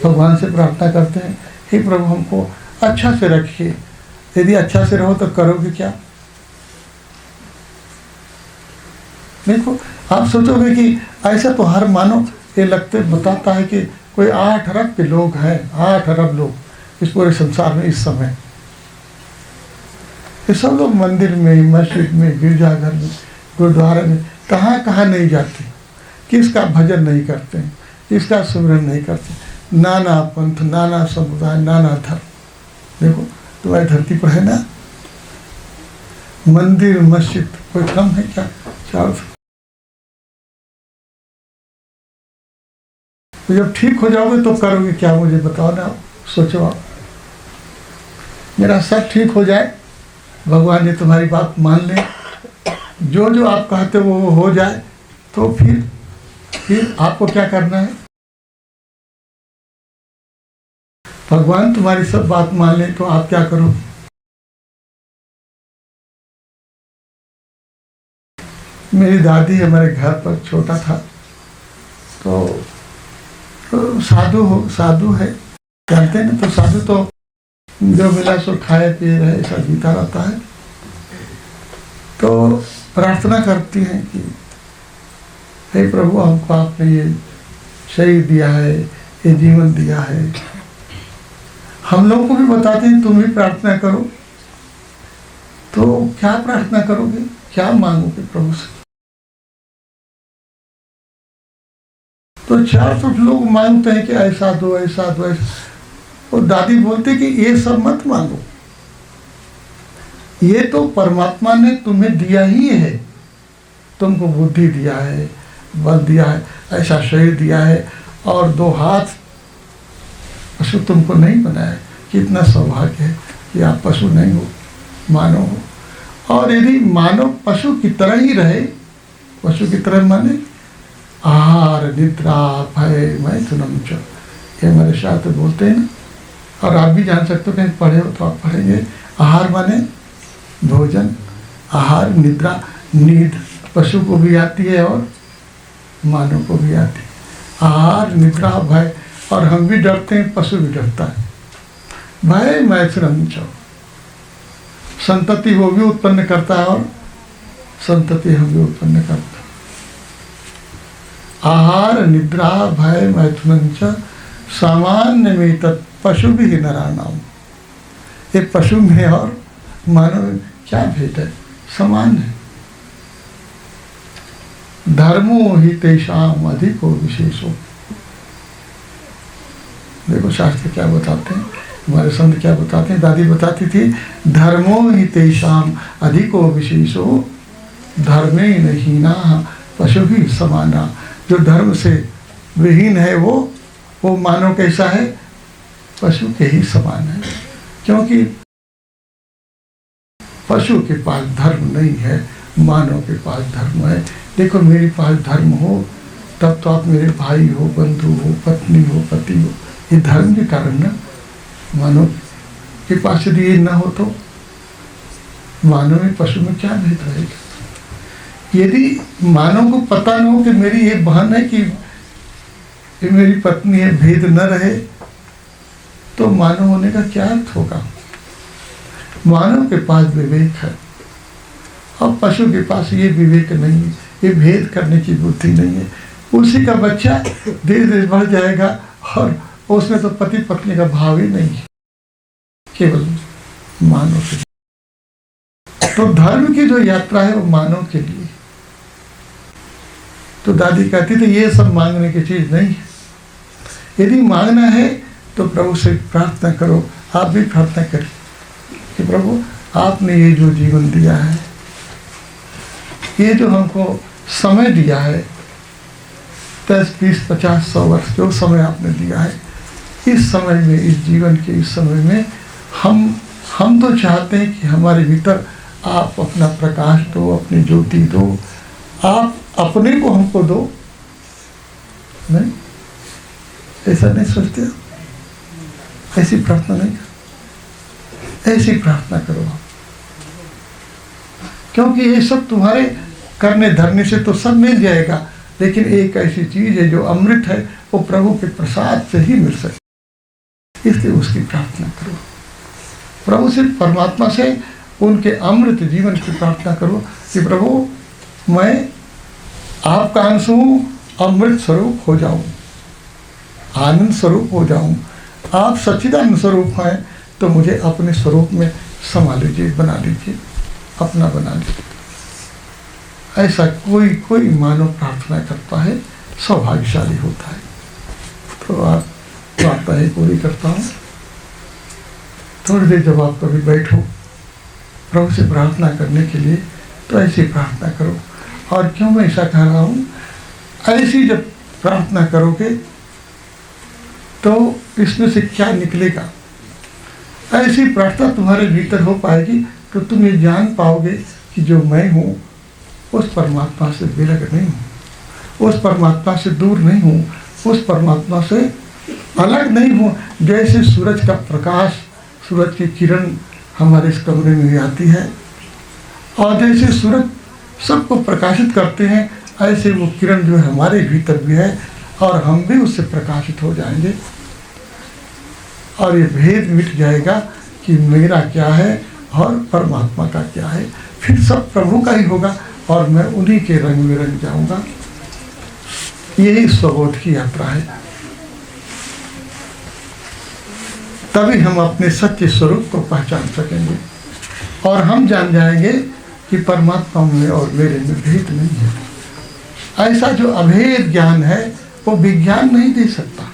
भगवान से प्रार्थना करते हैं, हे प्रभु हमको अच्छा से रखिए। यदि अच्छा से रहो तो करोगे क्या? देखो, आप सोचोगे कि ऐसा तो हर मानव ये लगते बताता है कि कोई 8 अरब के लोग हैं, 8 अरब लोग इस पूरे संसार में इस समय। ये सब लोग मंदिर में, मस्जिद में, गिरजाघर में, गुरुद्वारे में कहाँ कहाँ नहीं जाते, किसका भजन नहीं करते, किसका सुमिरन नहीं करते। नाना पंथ, नाना समुदाय, नाना धर्म। देखो, तुम्हारी धरती पर है ना मंदिर, मस्जिद, कोई कम है क्या? चारों। तो जब ठीक हो जाओगे तो करोगे क्या? मुझे बताओ ना, सोचो आप। मेरा सब ठीक हो जाए, भगवान ने तुम्हारी बात मान ले, जो जो आप कहते हो वो हो जाए, तो फिर आपको क्या करना है? भगवान तुम्हारी सब बात मान ले तो आप क्या करोगे? मेरी दादी हमारे घर पर छोटा था, तो साधु है, जानते हैं ना। तो साधु तो जो मिला सो खाए पिए रहे, ऐसा जीता रहता है। तो प्रार्थना करती हैं कि हे प्रभु, हमको आपने ये शरीर दिया है, ये जीवन दिया है, हम लोगों को भी बताते हैं तुम भी प्रार्थना करो। तो क्या प्रार्थना करोगे, क्या मांगोगे प्रभु से? तो 4 लोग मांगते हैं कि ऐसा दो, ऐसा दो, ऐसा। और दादी बोलते कि ये सब मत मांगो, ये तो परमात्मा ने तुम्हें दिया ही है। तुमको बुद्धि दिया है, बल दिया है, ऐसा शरीर दिया है, और 2 हाथ। पशु तुमको नहीं बनाया। कितना सौभाग्य है कि आप पशु नहीं हो, मानव हो। और यदि मानव पशु की तरह ही रहे, पशु की तरह माने आहार, निद्रा, भय, मैथुनम च, ये हमारे शास्त्र बोलते हैं ना। और आप भी जान सकते हो, कहीं पढ़े हो तो आप पढ़ेंगे। आहार माने भोजन, आहार, निद्रा, नींद पशु को भी आती है और मानव को भी आती है। आहार, निद्रा, भय। और हम भी डरते हैं, पशु भी डरता है। भय मैथुनम च, संतति वो भी उत्पन्न करता है और संतति हम भी उत्पन्न करते हैं। आहार, निद्रा, भय, मैथुनम च सामान्य में तत् पशु भी नराणाम। ये पशु में और मानव में क्या भेद है? समान है। धर्मो ही तेषाम अधिको विशेषो। देखो शास्त्र क्या बताते हैं, हमारे संत क्या बताते हैं। दादी बताती थी, धर्मो ही तेषाम अधिको विशेषो धर्मे हीना पशु भी समाना। जो धर्म से विहीन है वो मानव कैसा है? पशु के ही समान है। क्योंकि पशु के पास धर्म नहीं है, मानव के पास धर्म है। देखो, मेरे पास धर्म हो तब तो आप मेरे भाई हो, बंधु हो, पत्नी हो, पति हो। ये धर्म के कारण ना। मानव के पास यदि ये न हो तो मानव में पशु में क्या भेद रहेगा? यदि मानव को पता न हो कि मेरी ये बहन है कि ये मेरी पत्नी है, भेद न रहे, तो मानव होने का क्या अर्थ होगा? मानव के पास विवेक है और पशु के पास ये विवेक नहीं है, ये भेद करने की बुद्धि नहीं है। उसी का बच्चा धीरे धीरे बढ़ जाएगा और उसमें तो पति पत्नी का भाव ही नहीं है, केवल मानव के लिए। तो धर्म की जो यात्रा है वो मानव के लिए। तो दादी कहती थी ये सब मांगने की चीज नहीं है। यदि मांगना है तो प्रभु से प्रार्थना करो। आप भी प्रार्थना करें कि प्रभु आपने ये जो जीवन दिया है, ये जो हमको समय दिया है, 10, 20, 50, 100 वर्ष जो समय आपने दिया है, इस समय में, इस जीवन के इस समय में हम तो चाहते हैं कि हमारे भीतर आप अपना प्रकाश दो, अपनी ज्योति दो, आप अपने को हमको दो। नहीं, ऐसा नहीं सोचते हो? ऐसी प्रार्थना नहीं, ऐसी प्रार्थना करो आप, क्योंकि ये सब तुम्हारे करने धरने से तो सब मिल जाएगा, लेकिन एक ऐसी चीज है जो अमृत है, वो प्रभु के प्रसाद से ही मिल सकती। इसलिए उसकी प्रार्थना करो, प्रभु से, परमात्मा से उनके अमृत जीवन की प्रार्थना करो कि प्रभु मैं आपका अंश हूँ, अमृत स्वरूप हो जाऊं, आनंद स्वरूप हो जाऊं। आप सच्चिदानंद स्वरूप हैं तो मुझे अपने स्वरूप में समा लीजिए, बना लीजिए, अपना बना लीजिए। ऐसा कोई मानव प्रार्थना करता है, सौभाग्यशाली होता है। तो आप प्रार्थना ही पूरी करता हूँ। थोड़ी देर जब आप कभी बैठो प्रभु से प्रार्थना करने के लिए, तो ऐसी प्रार्थना करो। और क्यों मैं ऐसा कह रहा हूँ, ऐसी जब प्रार्थना करोगे तो इसमें से क्या निकलेगा? ऐसी प्रार्थना तुम्हारे भीतर हो पाएगी तो तुम ये जान पाओगे कि जो मैं हूँ उस परमात्मा से विरग नहीं हूँ, उस परमात्मा से दूर नहीं हूँ, उस परमात्मा से अलग नहीं हूँ। जैसे सूरज का प्रकाश, सूरज की किरण हमारे इस कमरे में भी आती है और जैसे सूरज सबको प्रकाशित करते हैं, ऐसे वो किरण जो है हमारे भीतर भी है और हम भी उससे प्रकाशित हो जाएंगे और ये भेद मिट जाएगा कि मेरा क्या है और परमात्मा का क्या है। फिर सब प्रभु का ही होगा और मैं उन्हीं के रंग में रंग जाऊंगा। यही स्वबोध की यात्रा है। तभी हम अपने सच्चे स्वरूप को पहचान सकेंगे और हम जान जाएंगे कि परमात्मा में और मेरे में भेद नहीं है। ऐसा जो अभेद ज्ञान है वो विज्ञान नहीं दे सकता।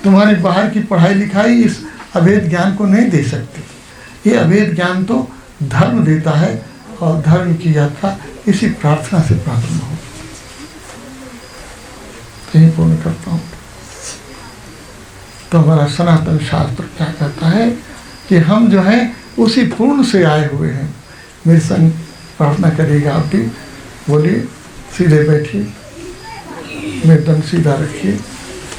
तुम्हारे बाहर की पढ़ाई लिखाई इस अभेद ज्ञान को नहीं दे सकती। ये अभेद ज्ञान तो धर्म देता है और धर्म की यात्रा इसी प्रार्थना से प्रारंभ हो। यही पूर्ण करता हूँ। तो हमारा सनातन शास्त्र क्या कहता है कि हम जो है उसी पूर्ण से आए हुए हैं। मेरे संग प्रार्थना करिएगा आप भी। बोलिए, सीधे बैठिए, मेरुदंड सीधा रखिए,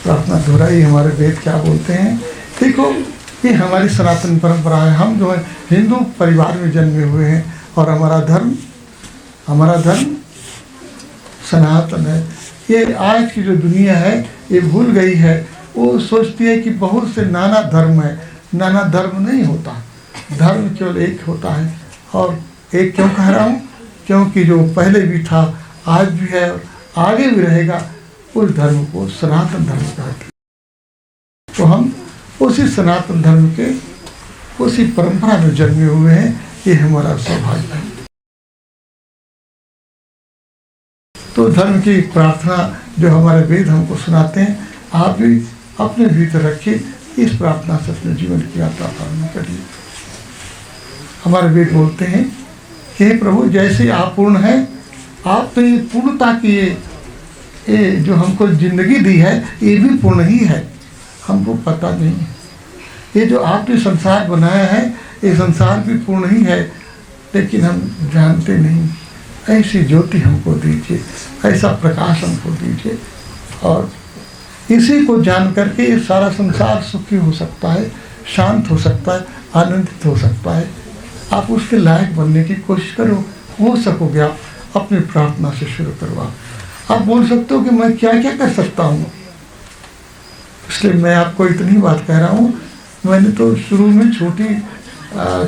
प्रार्थना दोहराइए। हमारे वेद क्या बोलते हैं? देखो, ये हमारी सनातन परंपरा है। हम जो है हिंदू परिवार में जन्मे हुए हैं और हमारा धर्म सनातन है। ये आज की जो दुनिया है ये भूल गई है। वो सोचती है कि बहुत से नाना धर्म है। नाना धर्म नहीं होता, धर्म केवल एक होता है। और एक क्यों कह रहा हूँ? क्योंकि जो पहले भी था, आज भी है और आगे भी रहेगा, उस धर्म को सनातन धर्म कहते हैं। तो हम उसी सनातन धर्म के, उसी परंपरा में जन्मे हुए हैं। ये हमारा सौभाग्य है। तो धर्म की प्रार्थना जो हमारे वेद हमको सुनाते हैं, आप भी अपने भीतर रखिए। इस प्रार्थना से अपने जीवन की यात्रा प्रारंभ करिए। हमारे वेद बोलते हैं कि हे प्रभु, जैसे आप पूर्ण हैं, आप तो ये पूर्णता की ये जो हमको जिंदगी दी है, ये भी पूर्ण ही है। हमको पता नहीं है। ये जो आपने संसार बनाया है, ये संसार भी पूर्ण ही है, लेकिन हम जानते नहीं। ऐसी ज्योति हमको दीजिए, ऐसा प्रकाश हमको दीजिए, और इसी को जान करके ये सारा संसार सुखी हो सकता है, शांत हो सकता है, आनंदित हो सकता है। आप उसके लायक बनने की कोशिश करो, हो सकोगे आप, अपनी प्रार्थना से शुरू करवाओ। आप बोल सकते हो कि मैं क्या क्या कर सकता हूँ, इसलिए मैं आपको इतनी बात कह रहा हूँ। मैंने तो शुरू में छोटी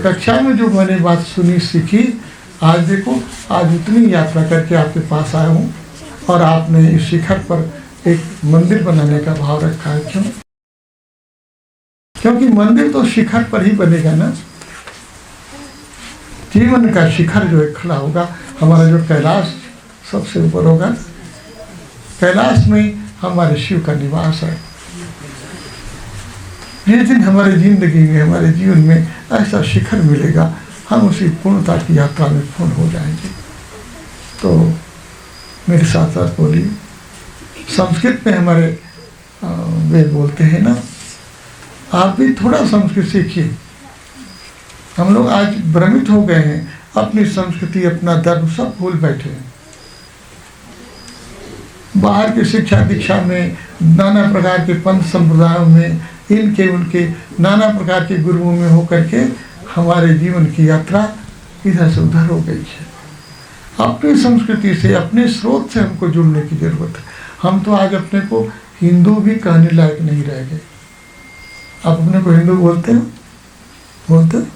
कक्षा में जो मैंने बात सुनी सीखी, आज देखो आज इतनी यात्रा करके आपके पास आया हूँ और आपने इस शिखर पर एक मंदिर बनाने का भाव रखा है। क्यों? क्योंकि मंदिर तो शिखर पर ही बनेगा ना। जीवन का शिखर जो है खड़ा होगा, हमारा जो कैलाश सबसे ऊपर होगा, कैलाश में हमारे शिव का निवास है। जिस दिन हमारे जिंदगी में, हमारे जीवन में ऐसा शिखर मिलेगा, हम उसी पूर्णता की यात्रा में पूर्ण हो जाएंगे। तो मेरे साथ साथ बोलिए, संस्कृत में हमारे वे बोलते हैं ना, आप भी थोड़ा संस्कृत सीखिए। हम लोग आज भ्रमित हो गए हैं, अपनी संस्कृति, अपना धर्म सब भूल बैठे हैं। बाहर की शिक्षा दीक्षा में, नाना प्रकार के पंथ संप्रदायों में, इनके उनके नाना प्रकार के गुरुओं में होकर के हमारे जीवन की यात्रा इधर से उधर हो गई है। अपनी संस्कृति से, अपने स्रोत से हमको जुड़ने की जरूरत है। हम तो आज अपने को हिंदू भी कहने लायक नहीं रह गए। आप अपने को हिंदू बोलते हो? बोलते?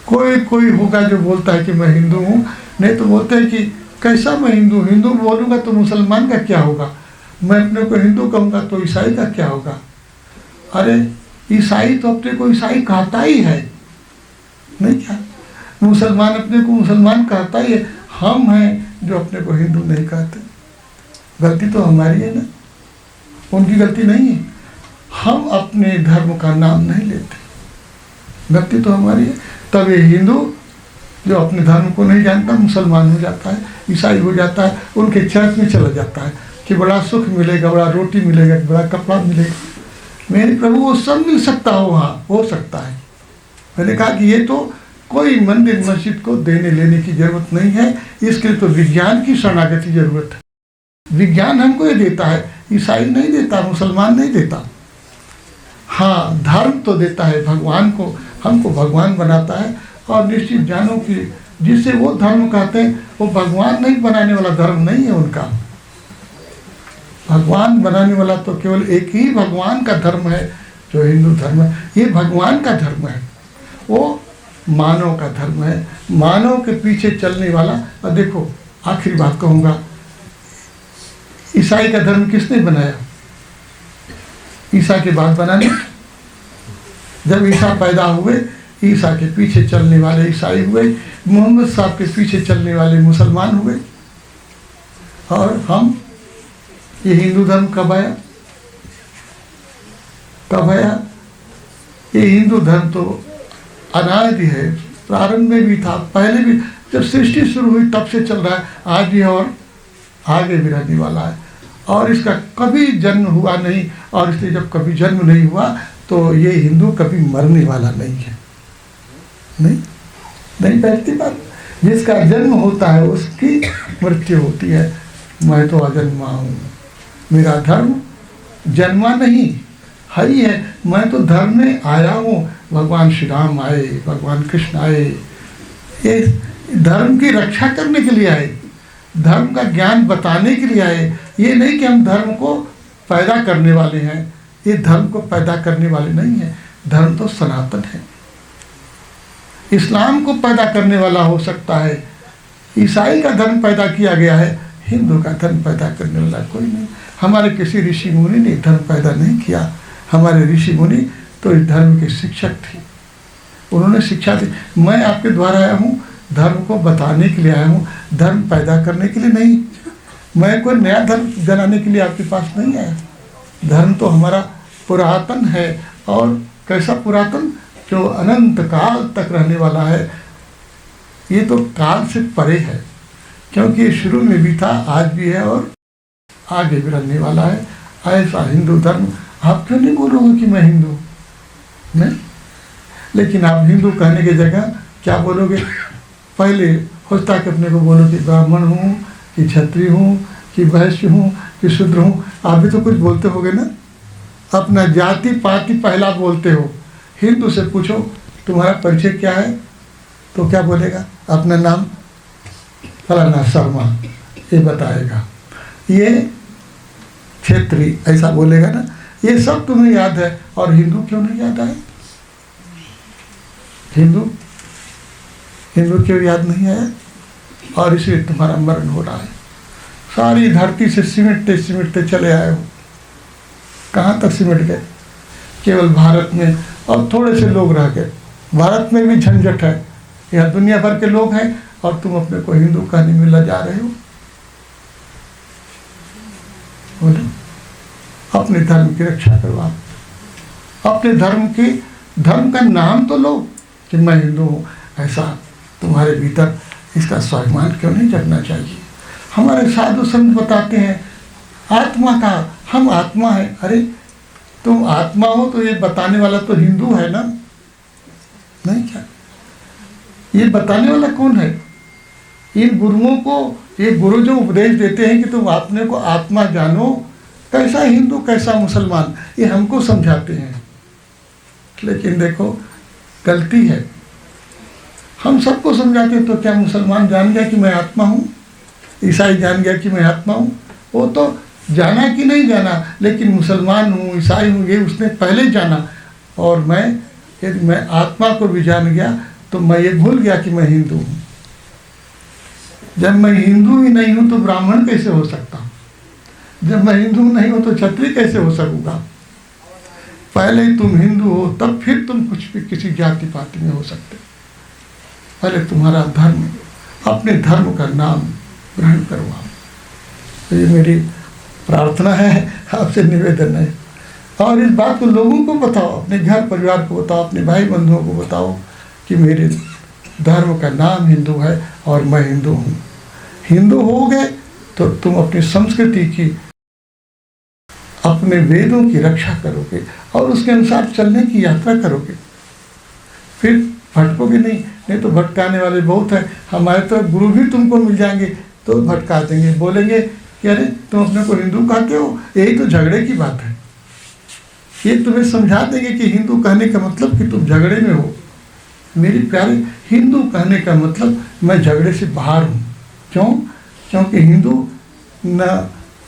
कोई होगा जो बोलता है कि मैं हिंदू हूँ, नहीं तो बोलते हैं कि कैसा मैं हिंदू, हिंदू बोलूँगा तो मुसलमान का क्या होगा, मैं अपने को हिंदू कहूँगा तो ईसाई का क्या होगा। अरे ईसाई तो अपने को ईसाई कहता ही है, नहीं क्या? मुसलमान अपने को मुसलमान कहता ही है। हम हैं जो अपने को हिंदू नहीं कहते। गलती तो हमारी है ना, उनकी गलती नहीं है। हम अपने धर्म का नाम नहीं लेते, गलती तो हमारी है। तब ये हिंदू जो अपने धर्म को नहीं जानता मुसलमान हो जाता है, ईसाई हो जाता है, उनके चर्च में चला जाता है कि बड़ा सुख मिलेगा, बड़ा रोटी मिलेगा, बड़ा कपड़ा मिलेगा। मेरे प्रभु वो सब मिल सकता हो, वहाँ हो सकता है। मैंने कहा कि ये तो कोई मंदिर मस्जिद को देने लेने की जरूरत नहीं है, इसके लिए तो विज्ञान की शरणागति जरूरत है। विज्ञान हमको ये देता है, ईसाई नहीं देता, मुसलमान नहीं देता। हाँ, धर्म तो देता है, भगवान को, हमको भगवान बनाता है। और निश्चित जानो कि जिसे वो धर्म कहते हैं वो भगवान नहीं बनाने वाला धर्म नहीं है उनका। भगवान बनाने वाला तो केवल एक ही भगवान का धर्म है, जो हिंदू धर्म है। ये भगवान का धर्म है, वो मानव का धर्म है, मानव के पीछे चलने वाला। और देखो आखिरी बात कहूँगा, ईसाई का धर्म किसने बनाया? ईसा के बाद बनाने। जब ईसा पैदा हुए, ईसा के पीछे चलने वाले ईसाई हुए, मोहम्मद साहब के पीछे चलने वाले मुसलमान हुए। और हम ये हिंदू धर्म कब आया? कब आया? ये हिंदू धर्म तो अनादि है, प्रारंभ में भी था, पहले भी जब सृष्टि शुरू हुई तब से चल रहा है, आज भी और आगे भी रहने वाला है। और इसका कभी जन्म हुआ नहीं, और इसलिए जब कभी जन्म नहीं हुआ तो ये हिंदू कभी मरने वाला नहीं है। नहीं बैठती बात। जिसका जन्म होता है उसकी मृत्यु होती है। मैं तो अजन्मा हूँ, मेरा धर्म जन्मा नहीं है ही है। मैं तो धर्म में आया हूँ, भगवान श्री राम आए, भगवान कृष्ण आए, ये धर्म की रक्षा करने के लिए आए, धर्म का ज्ञान बताने के लिए आए। ये नहीं कि हम धर्म को पैदा करने वाले हैं, ये धर्म को पैदा करने वाले नहीं हैं। धर्म तो सनातन है। इस्लाम को पैदा करने वाला हो सकता है, ईसाई का धर्म पैदा किया गया है, हिंदू का धर्म पैदा करने वाला कोई नहीं। हमारे किसी ऋषि मुनि ने धर्म पैदा नहीं किया। हमारे ऋषि मुनि तो इस धर्म के शिक्षक थे, उन्होंने शिक्षा दी। मैं आपके द्वारा आया हूँ, धर्म को बताने के लिए आया हूँ, धर्म पैदा करने के लिए नहीं। मैं कोई नया धर्म जलाने के लिए आपके पास नहीं आया। धर्म तो हमारा पुरातन है, और कैसा पुरातन? जो अनंत काल तक रहने वाला है। ये तो काल से परे है, क्योंकि ये शुरू में भी था, आज भी है और आगे भी रहने वाला है। ऐसा हिंदू धर्म। आप क्यों नहीं बोलोगे कि मैं हिंदू नहीं? लेकिन आप हिंदू कहने की जगह क्या बोलोगे? पहले होता कि अपने को बोलो कि ब्राह्मण हूँ, कि क्षत्रिय हूँ, कि वैश्य हूँ, कि शूद्र हूँ। आप भी तो कुछ बोलते होगे ना? अपना जाति पाति पहला बोलते हो। हिंदू से पूछो तुम्हारा परिचय क्या है, तो क्या बोलेगा? अपना नाम फलाना शर्मा ये बताएगा, ये क्षेत्री ऐसा बोलेगा ना, ये सब तुम्हें याद है। और हिंदू क्यों नहीं याद आए? हिंदू क्यों याद नहीं आया? और इसलिए तुम्हारा मरण हो रहा है। सारी धरती से सिमटते सिमटते चले आए हो। कहाँ तक सिमट गए? केवल भारत में, और थोड़े से लोग रह गए। भारत में भी झंझट है, यहाँ दुनिया भर के लोग हैं और तुम अपने को हिंदू कहने में लजा रहे हो। बोलो, अपने धर्म की रक्षा करो। आप अपने धर्म का नाम तो लो कि मैं हिंदू हूँ। ऐसा तुम्हारे भीतर इसका स्वाभिमान क्यों नहीं जगना चाहिए? हमारे साधु संत बताते हैं आत्मा का, हम आत्मा है। अरे तुम आत्मा हो तो ये बताने वाला तो हिंदू है ना? नहीं क्या? ये बताने वाला कौन है? इन गुरुओं को, ये गुरु जो उपदेश देते हैं कि तुम अपने को आत्मा जानो, कैसा हिंदू कैसा मुसलमान, ये हमको समझाते हैं। लेकिन देखो गलती है, हम सबको समझाते हैं। तो क्या मुसलमान जान गया कि मैं आत्मा हूँ? ईसाई जान गया कि मैं आत्मा हूँ? वो तो जाना कि नहीं जाना, लेकिन मुसलमान हूँ ईसाई हूँ ये उसने पहले जाना। और मैं, यदि मैं आत्मा को भी जान गया तो मैं ये भूल गया कि मैं हिंदू हूँ। जब मैं हिंदू ही नहीं हूँ तो ब्राह्मण कैसे हो सकता हूँ? जब मैं हिंदू नहीं हूँ तो क्षत्रिय कैसे हो सकूँगा? पहले तुम हिंदू हो तब फिर तुम कुछ भी किसी जाति पाति में हो सकते। पहले तुम्हारा धर्म, अपने धर्म का नाम ग्रहण करो आप। तो ये मेरी प्रार्थना है, आपसे निवेदन है। और इस बात को लोगों को बताओ, अपने घर परिवार को बताओ, अपने भाई बंधुओं को बताओ कि मेरे धर्म का नाम हिंदू है और मैं हिंदू हूँ। हिंदू हो गए तो तुम अपनी संस्कृति की, अपने वेदों की रक्षा करोगे और उसके अनुसार चलने की यात्रा करोगे। फिर भटकोगे नहीं तो भटकाने वाले बहुत हैं। हमारे तो गुरु भी तुमको मिल जाएंगे तो भटका देंगे, बोलेंगे कि अरे तुम अपने को हिंदू कहते हो, यही तो झगड़े की बात है। ये तुम्हें समझा देंगे कि हिंदू कहने का मतलब कि तुम झगड़े में हो। मेरी प्यारे, हिंदू कहने का मतलब मैं झगड़े से बाहर हूँ। क्यों? क्योंकि हिंदू न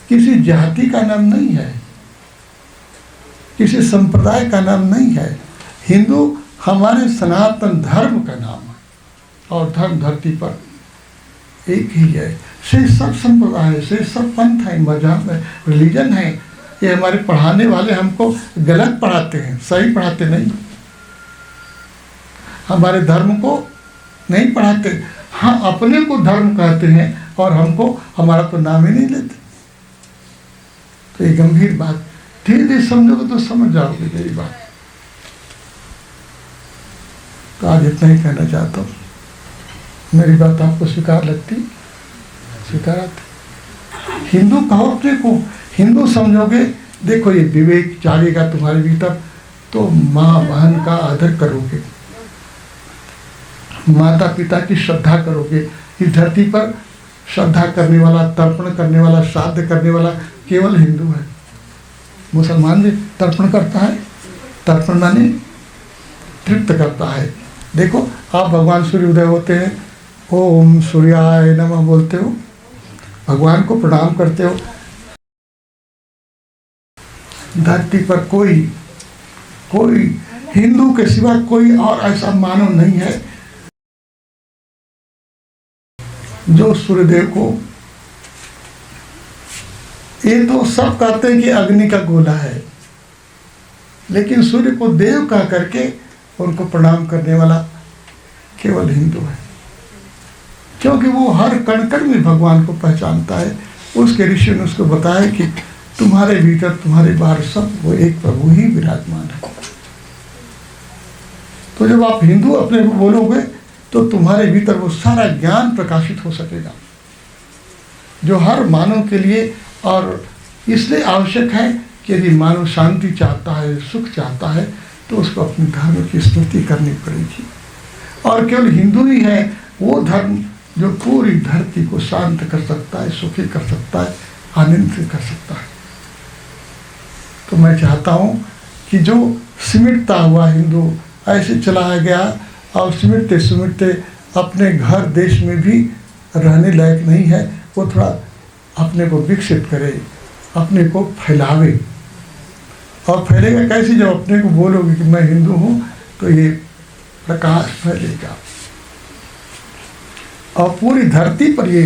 किसी जाति का नाम नहीं है, किसी संप्रदाय का नाम नहीं है। हिंदू हमारे सनातन धर्म का नाम है और धर्म धरती पर एक ही है। से सब संप्रदाय है, से सब पंथ है, मजहब है, रिलीजन है। ये हमारे पढ़ाने वाले हमको गलत पढ़ाते हैं, सही पढ़ाते नहीं। हमारे धर्म को नहीं पढ़ाते। हाँ, अपने को धर्म कहते हैं और हमको, हमारा तो नाम ही नहीं लेते। तो ये गंभीर बात, धीरे धीरे समझोगे तो समझ जाओगे मेरी बात। तो आज इतना ही कहना चाहता हूँ। मेरी बात आपको स्वीकार लगती? स्वीकार आती? हिंदू कहो अपने को, हिंदू समझोगे। देखो ये विवेक जागेगा तुम्हारे भीतर तो माँ बहन का आदर करोगे, माता पिता की श्रद्धा करोगे। इस धरती पर श्रद्धा करने वाला, तर्पण करने वाला, श्राद्ध करने वाला केवल हिंदू है। मुसलमान भी तर्पण करता है। तर्पण माने तृप्त करता है। देखो आप भगवान सूर्योदय होते हैं, ओम सूर्याय नमः बोलते हो, भगवान को प्रणाम करते हो। धरती पर कोई हिंदू के सिवा कोई और ऐसा मानव नहीं है जो सूर्यदेव को, ये तो सब कहते हैं कि अग्नि का गोला है, लेकिन सूर्य को देव कह करके उनको प्रणाम करने वाला केवल हिंदू है। क्योंकि वो हर कण कण में भगवान को पहचानता है। उसके ऋषि ने उसको बताया कि तुम्हारे भीतर, तुम्हारे बाहर सब वो एक प्रभु ही विराजमान है। तो जब आप हिंदू अपने को बोलोगे तो तुम्हारे भीतर वो सारा ज्ञान प्रकाशित हो सकेगा जो हर मानव के लिए, और इसलिए आवश्यक है कि यदि मानव शांति चाहता है, सुख चाहता है, तो उसको अपने धर्म की स्मृति करनी पड़ेगी। और केवल हिंदू ही है वो धर्म जो पूरी धरती को शांत कर सकता है, सुखी कर सकता है, आनंदित कर सकता है। तो मैं चाहता हूँ कि जो सिमटता हुआ हिंदू ऐसे चला गया और सिमटते सिमटते अपने घर देश में भी रहने लायक नहीं है, वो थोड़ा अपने को विकसित करे, अपने को फैलावे। और फैलेगा कैसे? जब अपने को बोलोगे कि मैं हिंदू हूँ, तो ये प्रकाश फैलेगा और पूरी धरती पर ये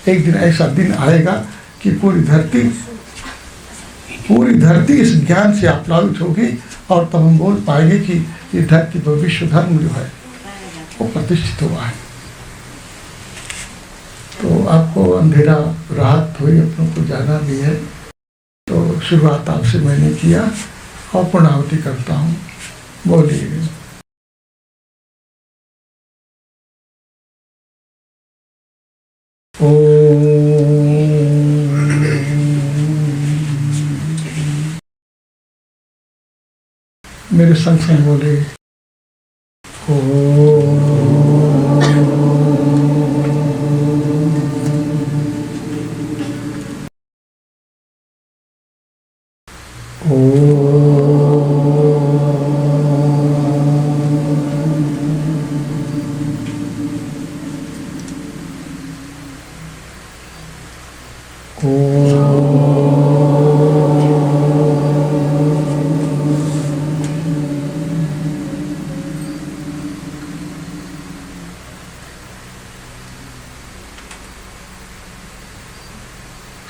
एक दिन ऐसा दिन आएगा कि पूरी धरती इस ज्ञान से आप्लावित होगी और तब हम बोल पाएंगे कि ये धरती पर विश्व धर्म जो है वो प्रतिष्ठित हुआ है। तो आपको अंधेरा राहत हुई, अपनों को जाना भी है। तो शुरुआत आपसे मैंने किया और पूर्णाहुति करता हूँ। बोलिए। मेरे संग संग बोले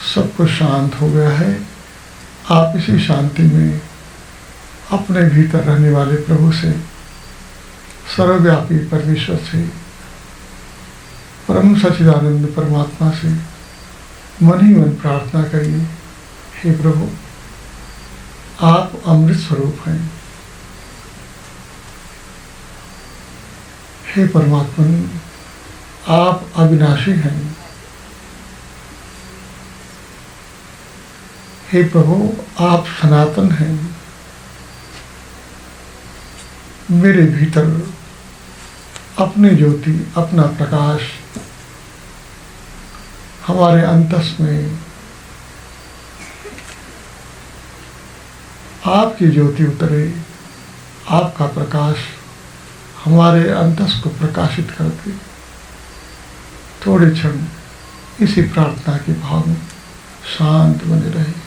सब कुछ शांत हो गया है। आप इसी शांति में अपने भीतर रहने वाले प्रभु से, सर्वव्यापी परमेश्वर से, परम सच्चिदानंद परमात्मा से मन ही मन प्रार्थना करिए। हे प्रभु, आप अमृत स्वरूप हैं। हे परमात्मा, आप अविनाशी हैं। हे प्रभु, आप सनातन हैं। मेरे भीतर अपनी ज्योति, अपना प्रकाश हमारे अंतस में आपकी ज्योति उतरे, आपका प्रकाश हमारे अंतस को प्रकाशित कर दे। थोड़े क्षण इसी प्रार्थना के भाव में शांत बने रहे।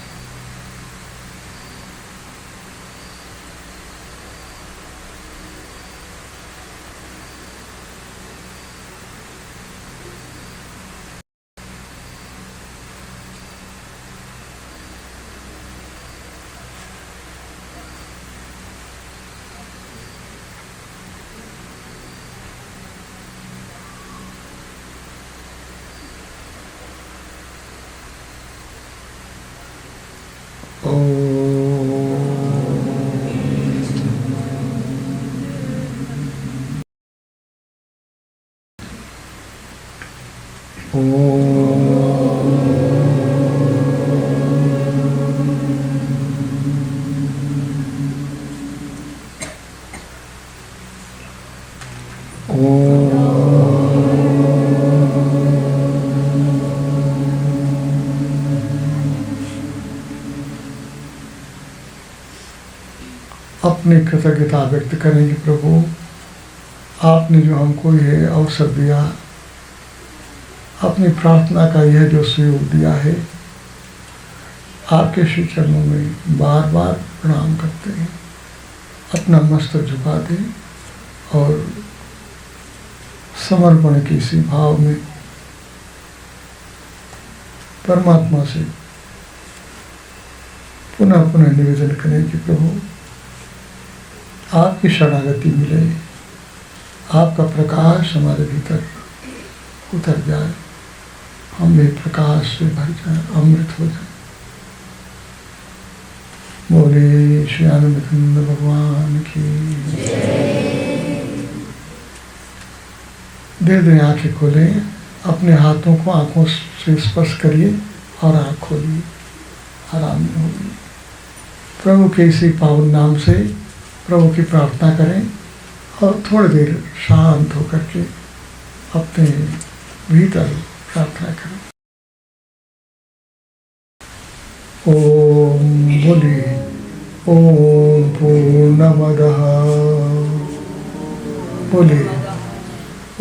अपनी कृतज्ञता व्यक्त करेंगे। प्रभु, आपने जो हमको यह अवसर दिया, अपनी प्रार्थना का यह जो सहयोग दिया है, आपके श्री चरणों में बार बार प्रणाम करते हैं। अपना मस्तक झुका दें और समर्पण के इसी भाव में परमात्मा से पुनः पुनः निवेदन करें कि प्रभु, आपकी शरणागति मिले, आपका प्रकाश हमारे भीतर उतर जाए, हम भी प्रकाश से भर जाए, अमृत हो जाए। बोले श्री आनंदखंड भगवान की। धीरे धीरे आंखें खोलें, अपने हाथों को आंखों से स्पर्श करिए और आंख खोलिए, आराम में होगी। प्रभु के इसी पावन नाम से प्रभु की प्रार्थना करें और थोड़ी देर शांत होकर के अपने भीतर प्रार्थना करें। ओम बोलिए। ओम पूर्णमदः, बोलिए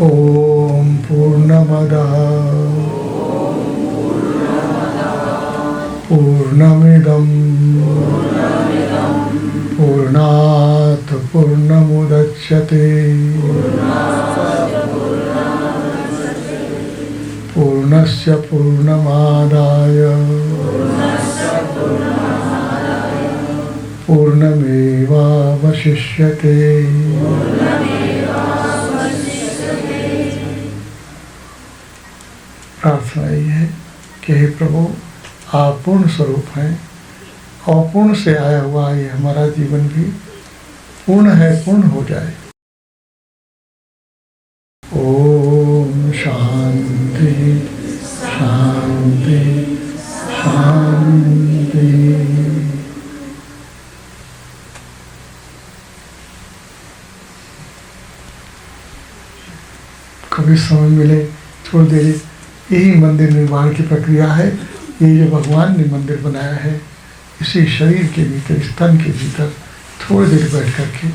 ओम पूर्ण पूर्णमदः पूर्णमिदं पूर्णात् पूर्णमुदच्यते पूर्णस्य पूर्णमादाय पूर्णमेवावशिष्यते। प्रार्थना ये है कि हे प्रभु, आप पूर्ण स्वरूप हैं और पूर्ण से आया हुआ ये हमारा जीवन भी पूर्ण है, पूर्ण हो जाए। ओम शांति शांति शांति। कभी समय मिले थोड़ी देर, यही मंदिर निर्माण की प्रक्रिया है। ये जो भगवान ने मंदिर बनाया है, इसी शरीर के भीतर, स्तन के भीतर थोड़ी देर बैठ करके,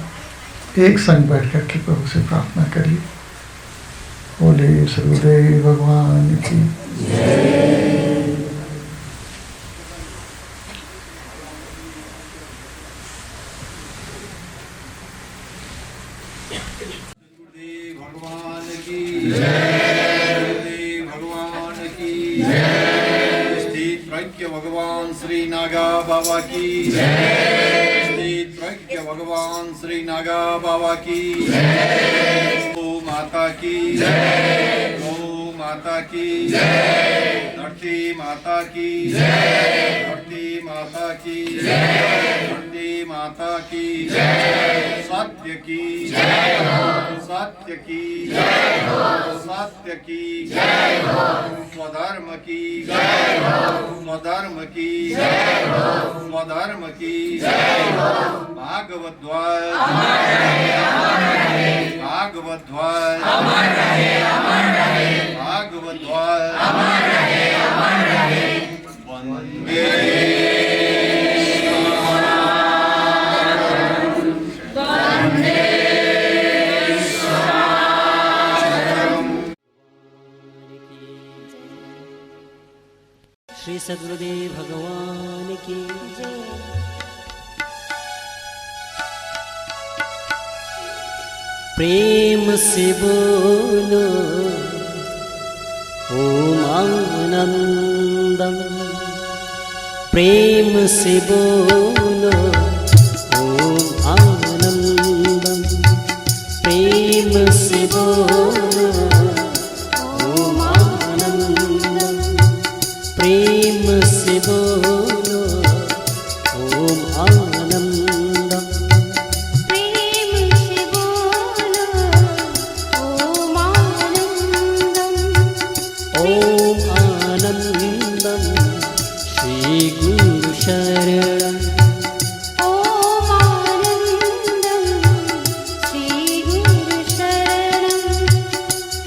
एक संग बैठ करके प्रभु से प्रार्थना करिए। बोले सदगुरुदेव भगवान की भगवान की जय, भगवान की जय। स्थित प्रज्ञ भगवान श्री नागा बाबा की जय। स्थित प्रज्ञ भगवान श्री नागा बाबा की जय। गौ माता की जय, गौ माता की जय। धरती माता की जय, धरती माता की जय, धरती माता की जय। सत्य की जय हो, सत्य की जय हो, सत्य की जय हो। स्वधर्म की जय हो, स्वधर्म की जय हो, स्वधर्म की जय हो। भागवत द्वार भागवत द्वार भागवत द्वार वंदे श्री सद्गुरुदेव भगवान की जय। प्रेम से बोलो ओम आनंदम, प्रेम से बोलो ओम आनंदम, प्रेम से बोलो ओम आनंदम, प्रेम से बोलो ओम आनंदम, प्रेम से बोलो ओम आनंदम, ओम आनंदम। श्री गुरु शरणम, ओम आनंदम, श्री गुरु शरणम,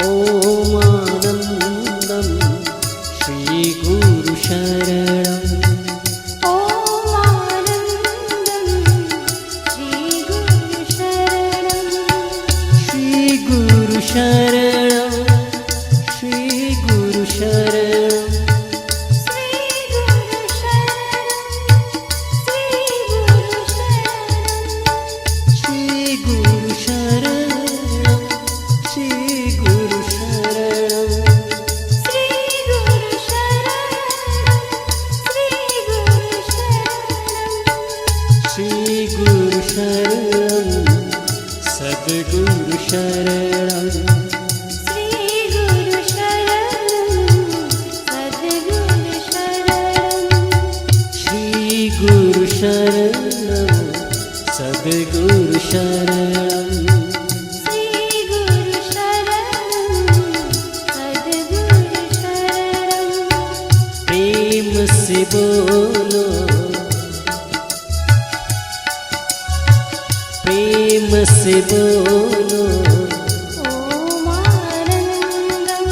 ओम आनंदम। श्री गुरु शरणम, ओम आनंदम, श्री गुरु शरणम, श्री गुरु शरणम, श्री गुरु शरणम, श्री गुरु शरणम, श्री गुरु शरणम, श्री गुरु शरणम, श्री गुरु शरणम, श्री गुरु शरणम, श्री गुरु शरणम, सद्गुरु शरणम, श्री गुरु शरणम, सद्गुरु शरणम, श्री गुरु शरणम, सद्गुरु शरणम, प्रेम से बोलो, प्रेम से बोलो ओम आनंदम,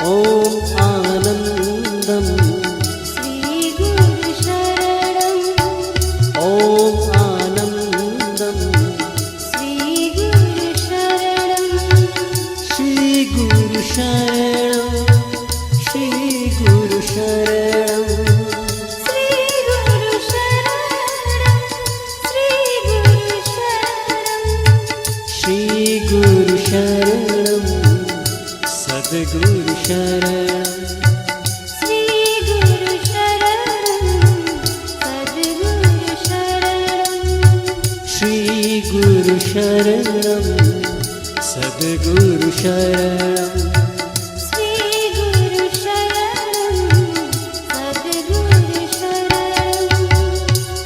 ओम आनंदम, श्री गुरु शरणम, ओम आनंदम, श्री गुरु शरणम, श्री गुरु शरणम, श्री गुरु शरणं श्री गुरु शरणं श्री गुरु शरणं श्री गुरु शरणं सद्गुरु शरणं श्री गुरु शरणं सद्गुरु शरणं श्री गुरु शरणं सद्गुरु शरणं श्री गुरु शरणं सद्गुरु शरणं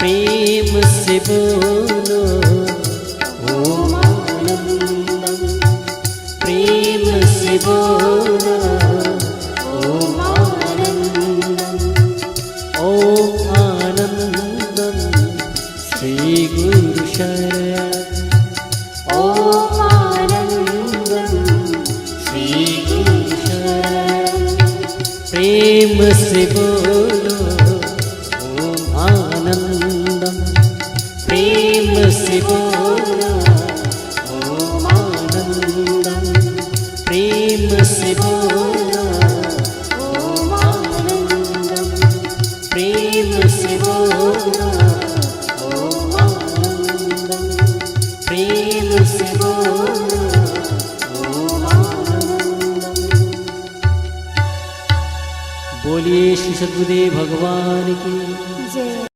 प्रेम से बोलो ओम आनंदम प्रेम से बोलो ओम आनंदम ओम आनंदम श्री गुरु शरणं ओम आनंदं श्री गुरु शरणं प्रेम से बोलो ओम आनंदम प्रेम से बोलो ओम आनंदम प्रेम से बोलो ओम आनंदं प्रेम से बोलो ओम आनंदम प्रेम से बोलो ओम आनंदम बोलिए श्री सद्गुरुदेव भगवान की जय।